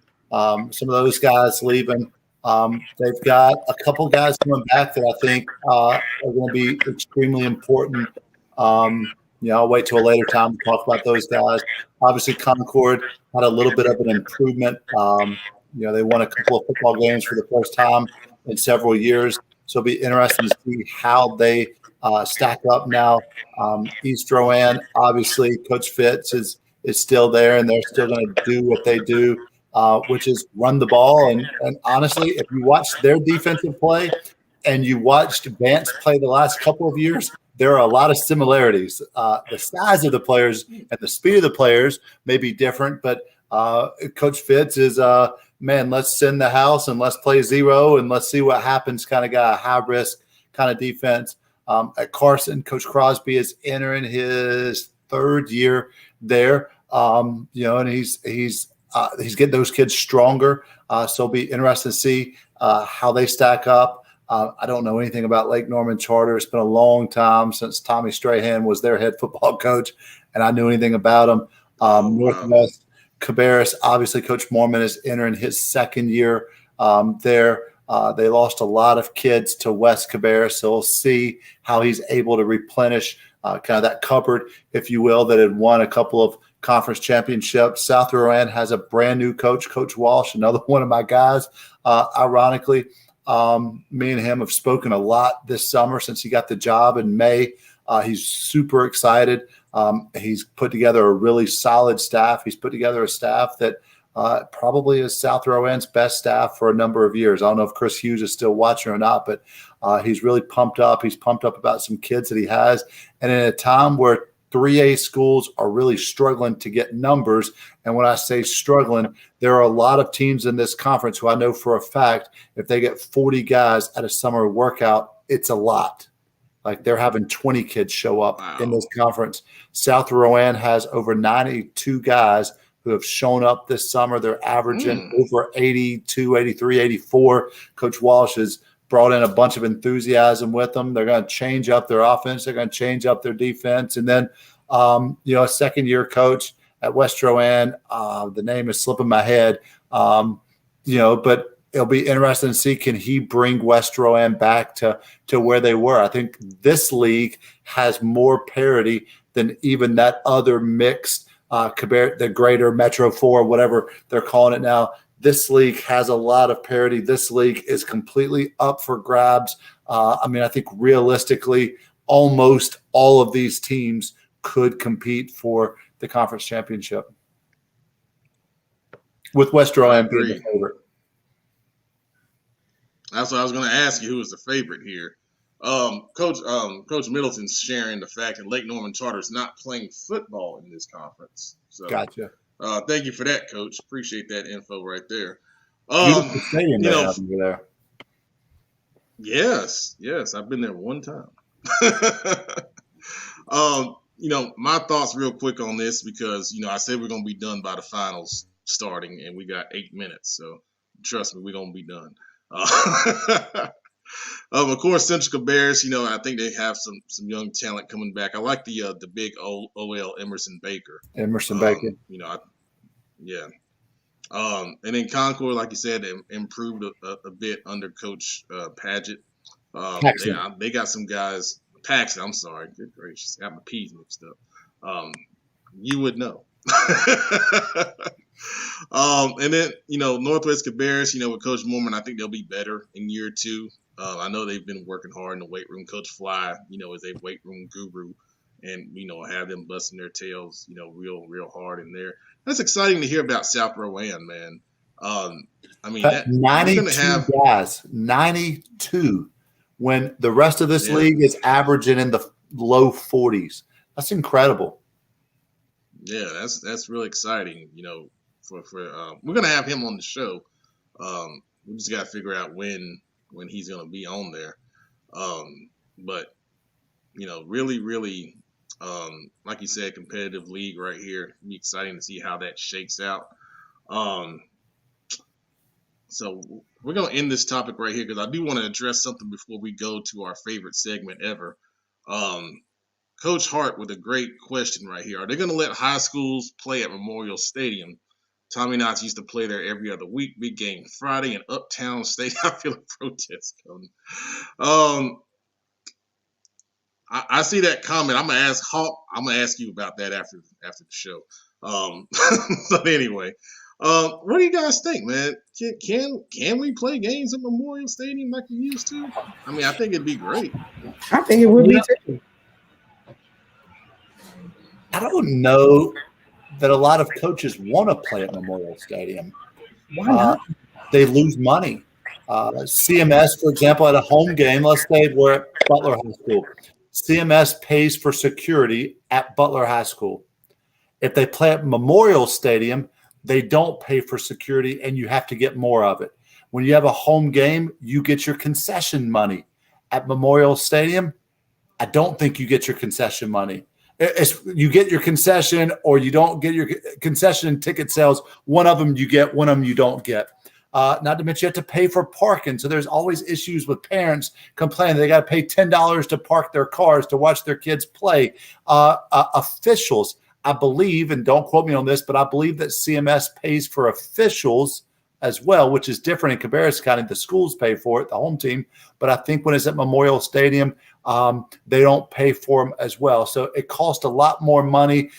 some of those guys leaving. They've got a couple guys coming back that I think are going to be extremely important. I'll wait till a later time to talk about those guys. Obviously, Concord had a little bit of an improvement. They won a couple of football games for the first time in several years. So it'll be interesting to see how they stack up now. East Rowan, obviously, Coach Fitz is still there, and they're still going to do what they do, which is run the ball. And honestly, if you watch their defensive play and you watched Vance play the last couple of years, there are a lot of similarities. The size of the players and the speed of the players may be different, but Coach Fitz is let's send the house and let's play zero and let's see what happens kind of guy, high risk kind of defense. At Carson, Coach Crosby is entering his third year there. And he's getting those kids stronger. So it'll be interesting to see how they stack up. I don't know anything about Lake Norman Charter. It's been a long time since Tommy Strahan was their head football coach, and I knew anything about them. Northwest Cabarrus, obviously, Coach Mormon is entering his second year there. They lost a lot of kids to West Cabarrus, so we'll see how he's able to replenish kind of that cupboard, if you will, that had won a couple of conference championships. South Rowan has a brand new coach, Coach Walsh, another one of my guys. Ironically, me and him have spoken a lot this summer since he got the job in May. He's super excited. He's put together a really solid staff. He's put together a staff that probably is South Rowan's best staff for a number of years. I don't know if Chris Hughes is still watching or not, but he's really pumped up. He's pumped up about some kids that he has. And in a time where 3A schools are really struggling to get numbers, and when I say struggling, there are a lot of teams in this conference who I know for a fact if they get 40 guys at a summer workout, it's a lot. Like they're having 20 kids show up in this conference. South Rowan has over 92 guys who have shown up this summer. They're averaging over 82, 83, 84. Coach Walsh has brought in a bunch of enthusiasm with them. They're going to change up their offense. They're going to change up their defense. And then, a second-year coach at West Rowan, the name is slipping my head. but it'll be interesting to see, can he bring West Rowan back to where they were? I think this league has more parity than even that other mixed the greater Metro 4, whatever they're calling it now. This league has a lot of parity. This league is completely up for grabs. I think realistically, almost all of these teams could compete for the conference championship, with West Rowan being the favorite. That's what I was going to ask you. Who was the favorite here? Coach Middleton's sharing the fact that Lake Norman Charter is not playing football in this conference. So, gotcha. Thank you for that, Coach. Appreciate that info right there. Beautiful stadium there. Yes, I've been there one time. My thoughts real quick on this, because I said we're gonna be done by the finals starting, and we got 8 minutes. So trust me, we're gonna be done. Of course, Central Cabarrus, I think they have some young talent coming back. I like the big OL Emerson Baker. Yeah. And then Concord, like you said, they improved a bit under Coach Paget. They got some guys. Paxton, I'm sorry. Good gracious. I got my P's mixed up. You would know. And then, Northwest Cabarrus, with Coach Mormon, I think they'll be better in year 2. I know they've been working hard in the weight room. Coach Fly, is a weight room guru, and, have them busting their tails, real hard in there. That's exciting to hear about South Rowan, man. 92 guys, 92, when the rest of this league is averaging in the low 40s. That's incredible. Yeah, that's really exciting. For we're gonna have him on the show. We just gotta figure out when he's gonna be on there. But really, like you said, competitive league right here. It'll be exciting to see how that shakes out. So we're gonna end this topic right here, because I do want to address something before we go to our favorite segment ever. Coach Hart with a great question right here. Are they going to let high schools play at Memorial Stadium? Tommy Knox used to play there every other week. Big game Friday in Uptown Stadium. I feel a protest coming. I see that comment. I'm gonna ask Hawk. I'm gonna ask you about that after the show. But anyway, what do you guys think, man? Can we play games at Memorial Stadium like we used to? I think it'd be great. I think it would be too. I don't know that a lot of coaches want to play at Memorial Stadium. Why not? They lose money. CMS, for example, at a home game, let's say we're at Butler High School. CMS pays for security at Butler High School. If they play at Memorial Stadium, they don't pay for security, and you have to get more of it. When you have a home game, you get your concession money. At Memorial Stadium, I don't think you get your concession money. You get your concession, or you don't get your concession ticket sales. One of them you get, one of them you don't get. Not to mention you have to pay for parking. So there's always issues with parents complaining they got to pay $10 to park their cars to watch their kids play. Officials, I believe, and don't quote me on this, but I believe that CMS pays for officials as well, which is different in Cabarrus County. The schools pay for it, the home team. But I think when it's at Memorial Stadium, they don't pay for them as well. So it costs a lot more money.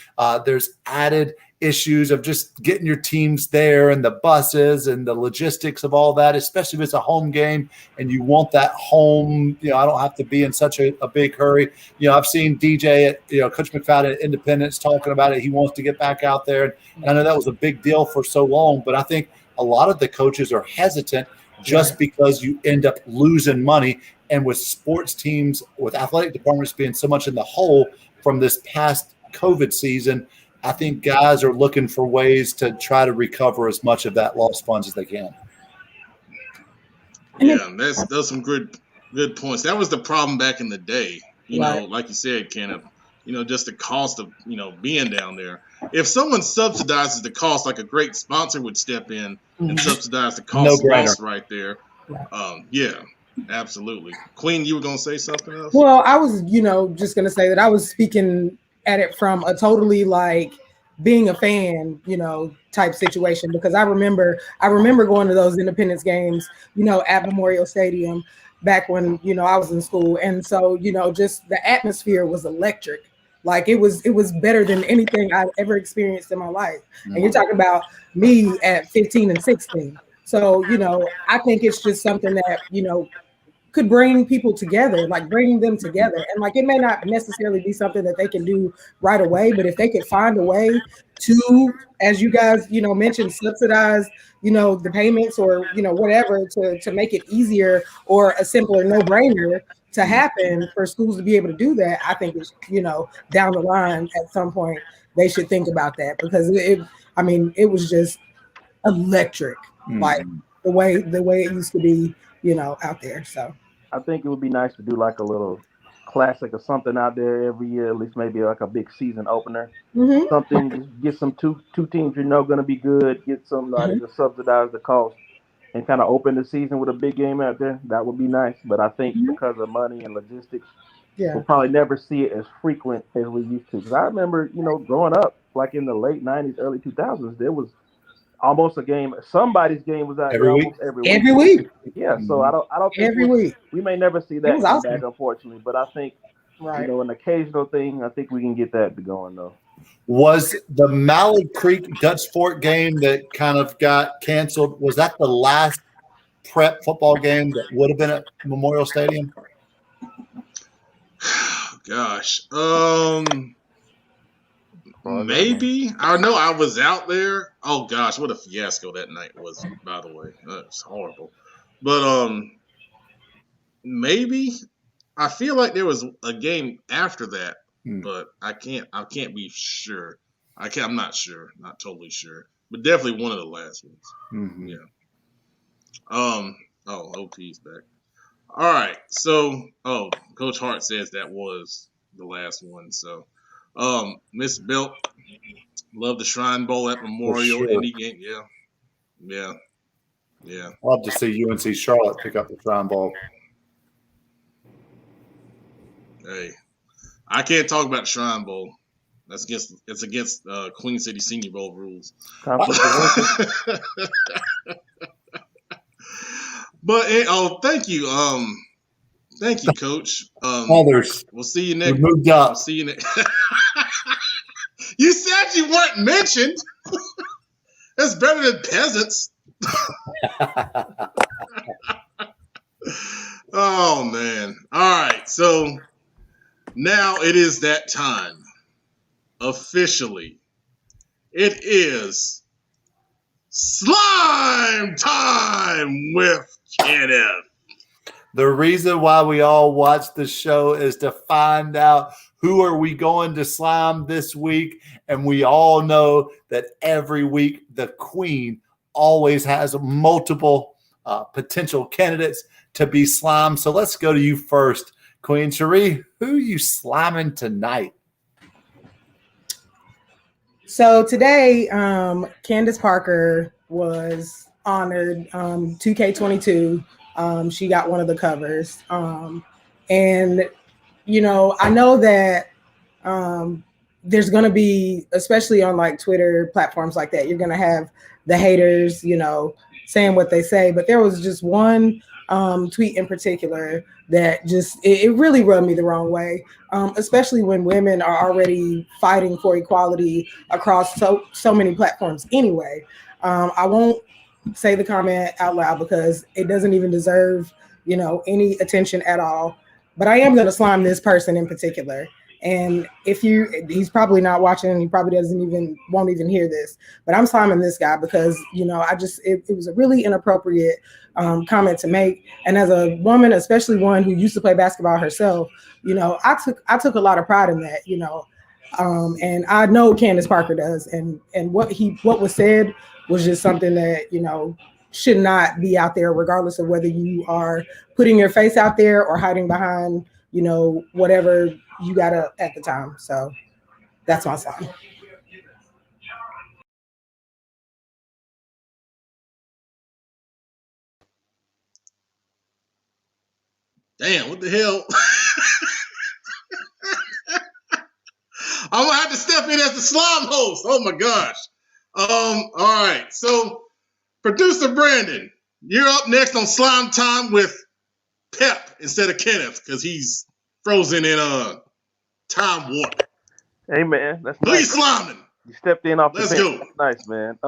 There's added issues of just getting your teams there and the buses and the logistics of all that, especially if it's a home game and you want that home. I don't have to be in such a big hurry. I've seen DJ at, Coach McFadden at Independence talking about it. He wants to get back out there. And I know that was a big deal for so long, but I think a lot of the coaches are hesitant just because you end up losing money. And with sports teams, with athletic departments being so much in the hole from this past COVID season, I think guys are looking for ways to try to recover as much of that lost funds as they can. Yeah, that's some good points. That was the problem back in the day. Like you said, Kenneth, just the cost of, being down there. If someone subsidizes the cost, like a great sponsor would step in and subsidize the cost right there. Yeah, absolutely. Queen, you were going to say something else? Well, I was, just going to say that I was speaking at it from a totally being a fan, type situation, because I remember going to those Independence games, at Memorial Stadium back when, I was in school. And so, just the atmosphere was electric. Like it was better than anything I've ever experienced in my life. And you're talking about me at 15 and 16. So, I think it's just something that, could bring people together, like bringing them together. And like, it may not necessarily be something that they can do right away, but if they could find a way to, as you guys, mentioned, subsidize, the payments or, whatever to make it easier or a simpler no-brainer to happen for schools to be able to do that, I think it's, down the line at some point, they should think about that, because it was just electric, like the way it used to be, out there. So I think it would be nice to do like a little classic or something out there every year, at least maybe like a big season opener. mhm, Something, just get some two teams going to be good, get somebody to subsidize the cost and kind of open the season with a big game out there. That would be nice. But I think mhm, because of money and logistics, yeah. we'll probably never see it as frequent as we used to. Because I remember, growing up, like in the late 90s, early 2000s, there was almost a game. Somebody's game was out Every there week. almost every week. Every week. Yeah, so I don't think Every week. we may never see It that was come awesome. back, unfortunately. But I think Right. an occasional thing. I think we can get that going though. Was the Mallard Creek Dutch Fort game that kind of got canceled, was that the last prep football game that would have been at Memorial Stadium? Gosh. Maybe. I know I was out there. Oh gosh, what a fiasco that night was, by the way. That's horrible. But maybe. I feel like there was a game after that, but I can't be sure. I'm not sure. Not totally sure. But definitely one of the last ones. Mm-hmm. Yeah. OT's back. All right. So, Coach Hart says that was the last one. So, Miss Belt, love the Shrine Bowl at Memorial. sure. Any game, yeah. Love to see UNC Charlotte pick up the Shrine Bowl. Hey, I can't talk about the Shrine Bowl. It's against Queen City Senior Bowl rules. Conflict of interest. But thank you, Coach. Others We'll see you we next. moved We'll up. see you next. You said you weren't mentioned. That's better than peasants. Oh man! All right, so now it is that time. Officially, it is slime time with Kenneth. The reason why we all watch the show is to find out who are we going to slime this week. And we all know that every week the queen always has multiple potential candidates to be slimed. So let's go to you first, Queen Cherie. Who are you sliming tonight? So today, Candace Parker was honored, 2K22. She got one of the covers. And, I know that there's going to be, especially on like Twitter platforms like that, you're going to have the haters, saying what they say. But there was just one tweet in particular that just, it really rubbed me the wrong way, especially when women are already fighting for equality across so many platforms anyway. I won't say the comment out loud because it doesn't even deserve, any attention at all. But I am going to slime this person in particular. And he's probably not watching and he probably won't even hear this, but I'm sliming this guy because, it was a really inappropriate comment to make. And as a woman, especially one who used to play basketball herself, I took a lot of pride in that, and I know Candace Parker does. And what was said was just something that, should not be out there, regardless of whether you are putting your face out there or hiding behind, whatever you got at the time. So that's my song. Damn, what the hell? I'm gonna have to step in as the slime host. Oh my gosh. All right. So, producer Brandon, you're up next on Slime Time with Pep instead of Kenneth because he's frozen in time warp. Hey man, that's Who you nice. sliming? You stepped in off the Let's bench. go. That's nice, man.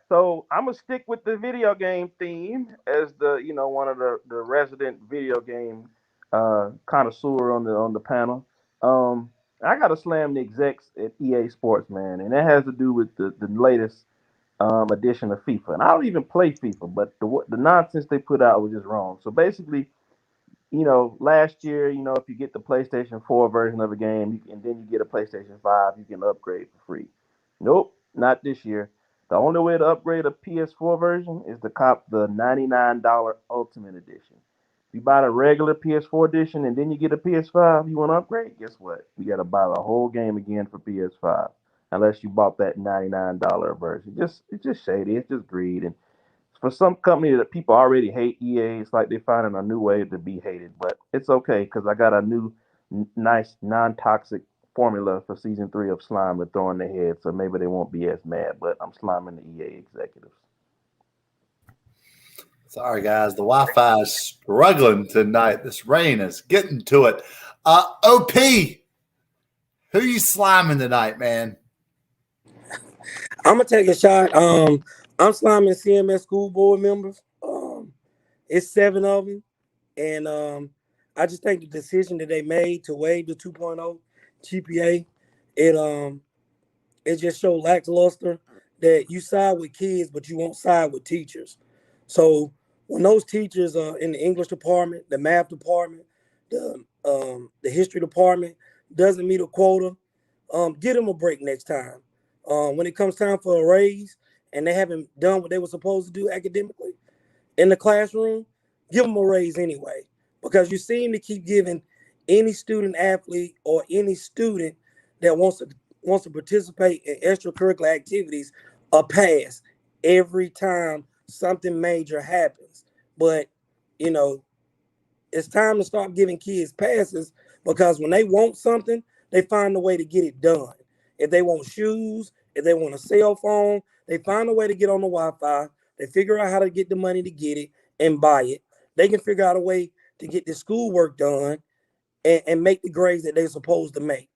So I'm gonna stick with the video game theme as the one of the resident video game connoisseur on the panel. I gotta slam the execs at EA Sports, man, and that has to do with the latest edition of FIFA. And I don't even play FIFA, but the nonsense they put out was just wrong. So basically, last year, if you get the PlayStation 4 version of a game and then you get a PlayStation 5, you can upgrade for free. Nope, not this year. The only way to upgrade a PS4 version is to cop the $99 Ultimate Edition. If you buy the regular PS4 edition and then you get a PS5, you want to upgrade? Guess what? You got to buy the whole game again for PS5, unless you bought that $99 version. It's just shady. It's just greed. And for some company that people already hate EA, it's like they're finding a new way to be hated. But it's okay because I got a new, nice, non-toxic formula for season 3 of Slime to throw in their head, so maybe they won't be as mad. But I'm sliming the EA executives. Sorry, guys. The Wi-Fi is struggling tonight. This rain is getting to it. OP, who you sliming tonight, man? I'm gonna take a shot. I'm sliming CMS school board members. It's 7 of them, and I just think the decision that they made to waive the 2.0 GPA, it just showed lackluster that you side with kids, but you won't side with teachers. So when those teachers are in the English department, the math department, the history department doesn't meet a quota, get them a break next time. When it comes time for a raise and they haven't done what they were supposed to do academically in the classroom, give them a raise anyway, because you seem to keep giving any student athlete or any student that wants to participate in extracurricular activities a pass every time something major happens. But it's time to stop giving kids passes, because when they want something, they find a way to get it done. If they want shoes, if they want a cell phone, they find a way to get on the Wi-Fi. They figure out how to get the money to get it and buy it. They can figure out a way to get the schoolwork done and make the grades that they're supposed to make.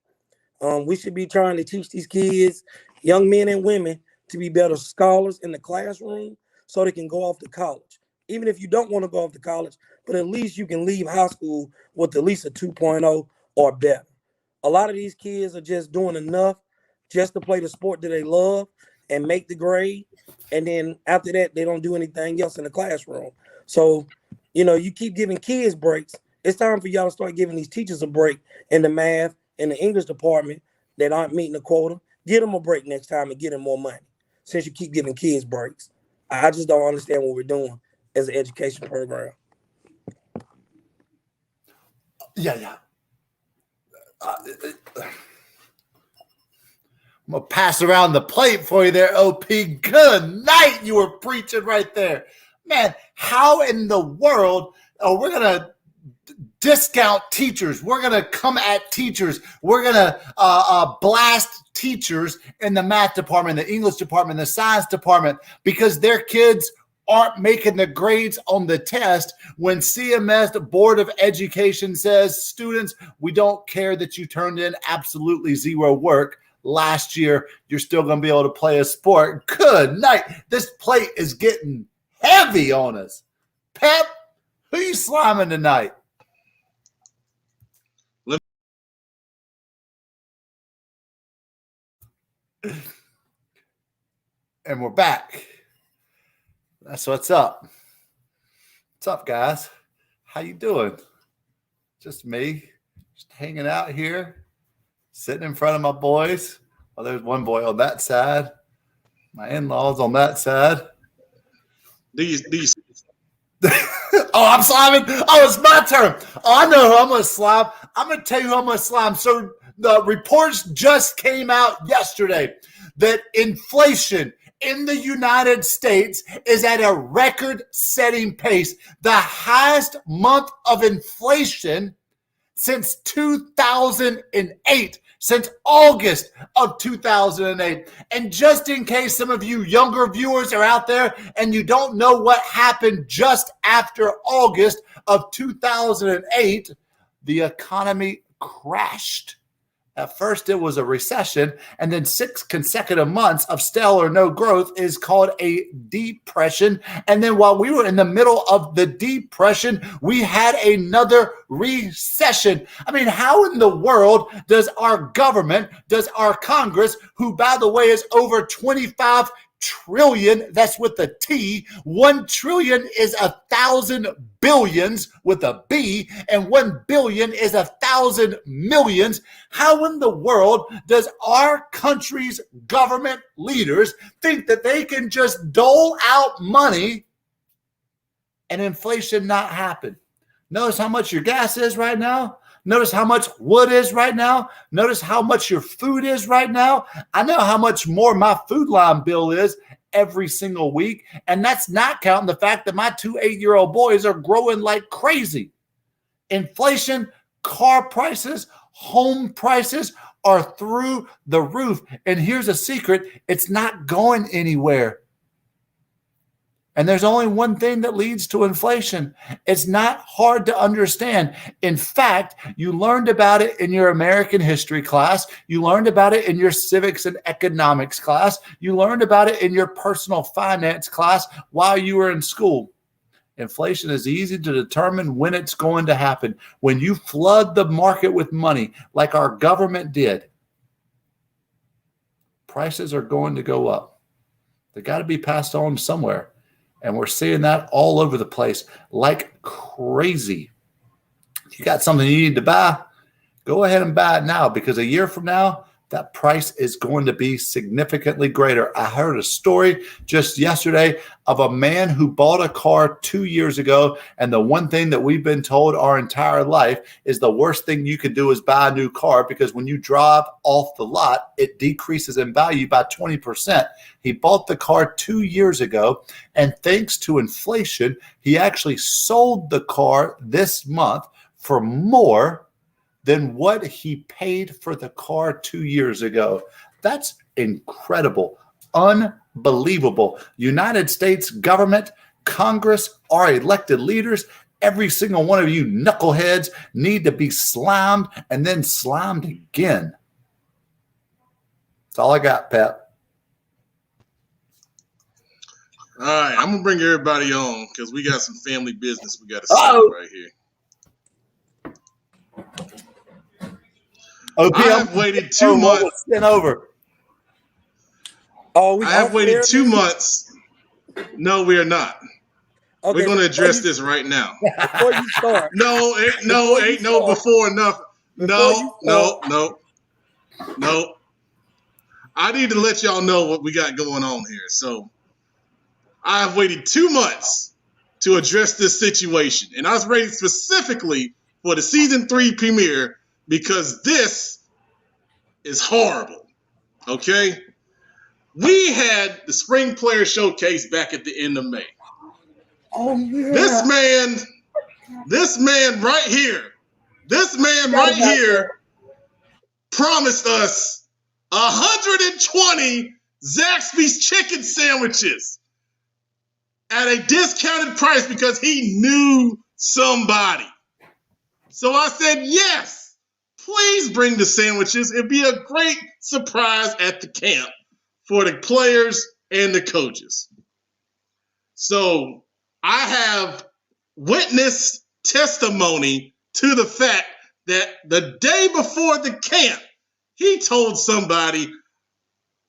We should be trying to teach these kids, young men and women, to be better scholars in the classroom so they can go off to college. Even if you don't want to go off to college, but at least you can leave high school with at least a 2.0 or better. A lot of these kids are just doing enough just to play the sport that they love and make the grade. And then after that, they don't do anything else in the classroom. So, you keep giving kids breaks. It's time for y'all to start giving these teachers a break in the math and the English department that aren't meeting the quota. Get them a break next time and get them more money, since you keep giving kids breaks. I just don't understand what we're doing as an education program. Yeah. I'm going to pass around the plate for you there, OP. Good night. You were preaching right there. Man, how in the world are we going to discount teachers? We're going to come at teachers. We're going to blast teachers in the math department, the English department, the science department, because their kids aren't making the grades on the test when CMS, the Board of Education, says, students, we don't care that you turned in absolutely zero work last year. You're still going to be able to play a sport. Good night. This plate is getting heavy on us. Pep, who you sliming tonight? And we're back. That's what's up. What's up, guys? How you doing? Just me, just hanging out here, sitting in front of my boys. Oh, there's one boy on that side. My in-laws on that side. These. Oh, I'm sliming. Oh, it's my turn. Oh, I know who I'm going to slime. I'm going to tell you who I'm going to slime. So the reports just came out yesterday that inflation in the United States is at a record-setting pace, the highest month of inflation since 2008, since August of 2008. And just in case some of you younger viewers are out there and you don't know what happened just after August of 2008, the economy crashed. At first, it was a recession, and then 6 consecutive months of stellar no growth is called a depression. And then while we were in the middle of the depression, we had another recession. I mean, how in the world does our government, does our Congress, who, by the way, is over 25 trillion, that's with a T, 1 trillion is 1,000 billions with a B, and 1 billion is 1,000 millions. How in the world does our country's government leaders think that they can just dole out money and inflation not happen? Notice how much your gas is right now. Notice how much wood is right now. Notice how much your food is right now. I know how much more my food line bill is every single week. And that's not counting the fact that my 2 8-year-old boys are growing like crazy. Inflation, car prices, home prices are through the roof. And here's a secret. It's not going anywhere. And there's only one thing that leads to inflation. It's not hard to understand. In fact, you learned about it in your American history class. You learned about it in your civics and economics class. You learned about it in your personal finance class while you were in school. Inflation is easy to determine when it's going to happen. When you flood the market with money, like our government did, prices are going to go up. They got to be passed on somewhere. And we're seeing that all over the place like crazy. If you got something you need to buy, go ahead and buy it now, because a year from now, that price is going to be significantly greater. I heard a story just yesterday of a man who bought a car 2 years ago, and the one thing that we've been told our entire life is the worst thing you can do is buy a new car, because when you drive off the lot, it decreases in value by 20%. He bought the car 2 years ago, and thanks to inflation, he actually sold the car this month for more than what he paid for the car 2 years ago. That's incredible, unbelievable. United States government, Congress, our elected leaders, every single one of you knuckleheads need to be slimed and then slimed again. That's all I got, Pat. All right, I'm gonna bring everybody on because we got some family business we got to settle right here. OP, I have waited 2 months. Over. Oh, I have waited 2 months. No, we are not. Okay, We're going to address this right now. before you start. No, ain't no before enough. No. I need to let y'all know what we got going on here. So I have waited 2 months to address this situation. And I was ready specifically for the season 3 premiere because this is horrible. Okay? We had the Spring Player Showcase back at the end of May. Oh, yeah. This man right here promised us 120 Zaxby's chicken sandwiches at a discounted price because he knew somebody. So I said, yes, please bring the sandwiches. It'd be a great surprise at the camp for the players and the coaches. So I have witness testimony to the fact that the day before the camp, he told somebody,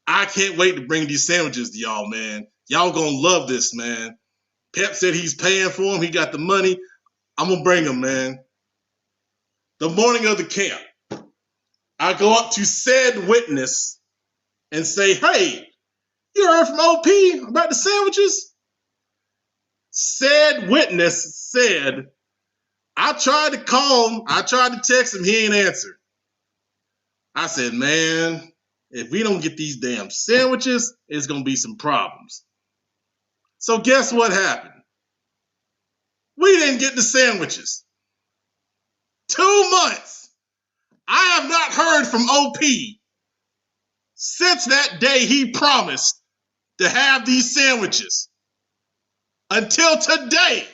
I can't wait to bring these sandwiches to y'all, man. Y'all gonna love this, man. Pep said he's paying for them. He got the money. I'm gonna bring them, man. The morning of the camp, I go up to said witness and say, hey, you heard from OP about the sandwiches? Said witness said, I tried to call him. I tried to text him. He ain't answer. I said, man, if we don't get these damn sandwiches, it's going to be some problems. So guess what happened? We didn't get the sandwiches. 2 months. I have not heard from OP since that day he promised to have these sandwiches. Until today,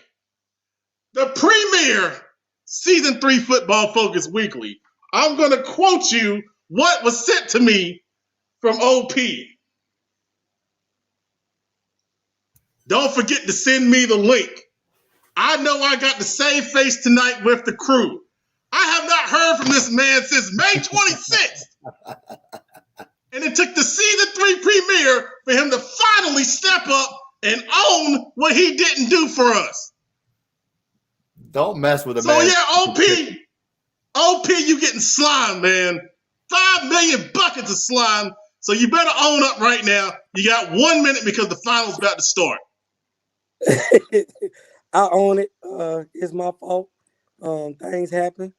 the premier Season 3 Football Focus Weekly. I'm going to quote you what was sent to me from OP. Don't forget to send me the link. I know I got the same face tonight with the crew. I have not heard from this man since May 26th. And it took the Season 3 premiere for him to finally step up and own what he didn't do for us. Don't mess with him, So man. yeah, OP, you getting slime, man. 5 million buckets of slime. So you better own up right now. You got 1 minute because the final's about to start. I own it. It's my fault. Things happen.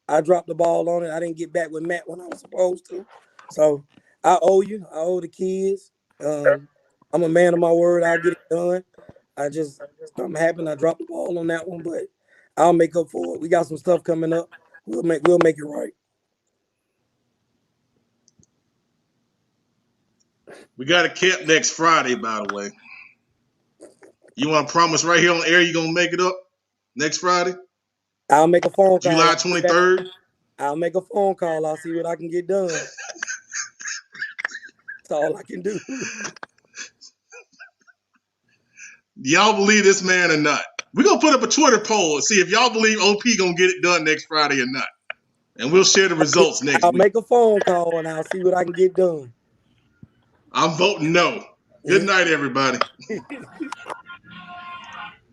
I dropped the ball on it. I didn't get back with Matt when I was supposed to. So I owe you. I owe the kids. I'm a man of my word. I'll get it done. Something happened. I dropped the ball on that one, but I'll make up for it. We got some stuff coming up. We'll make it right. We got a camp next Friday, by the way. You want to promise right here on air you're going to make it up next Friday? I'll make a phone call. July 23rd? I'll make a phone call. I'll see what I can get done. That's all I can do. Y'all believe this man or not? We're going to put up a Twitter poll and see if y'all believe OP going to get it done next Friday or not. And we'll share the results next I'll week. make a phone call and I'll see what I can get done. I'm voting no. Good night, everybody.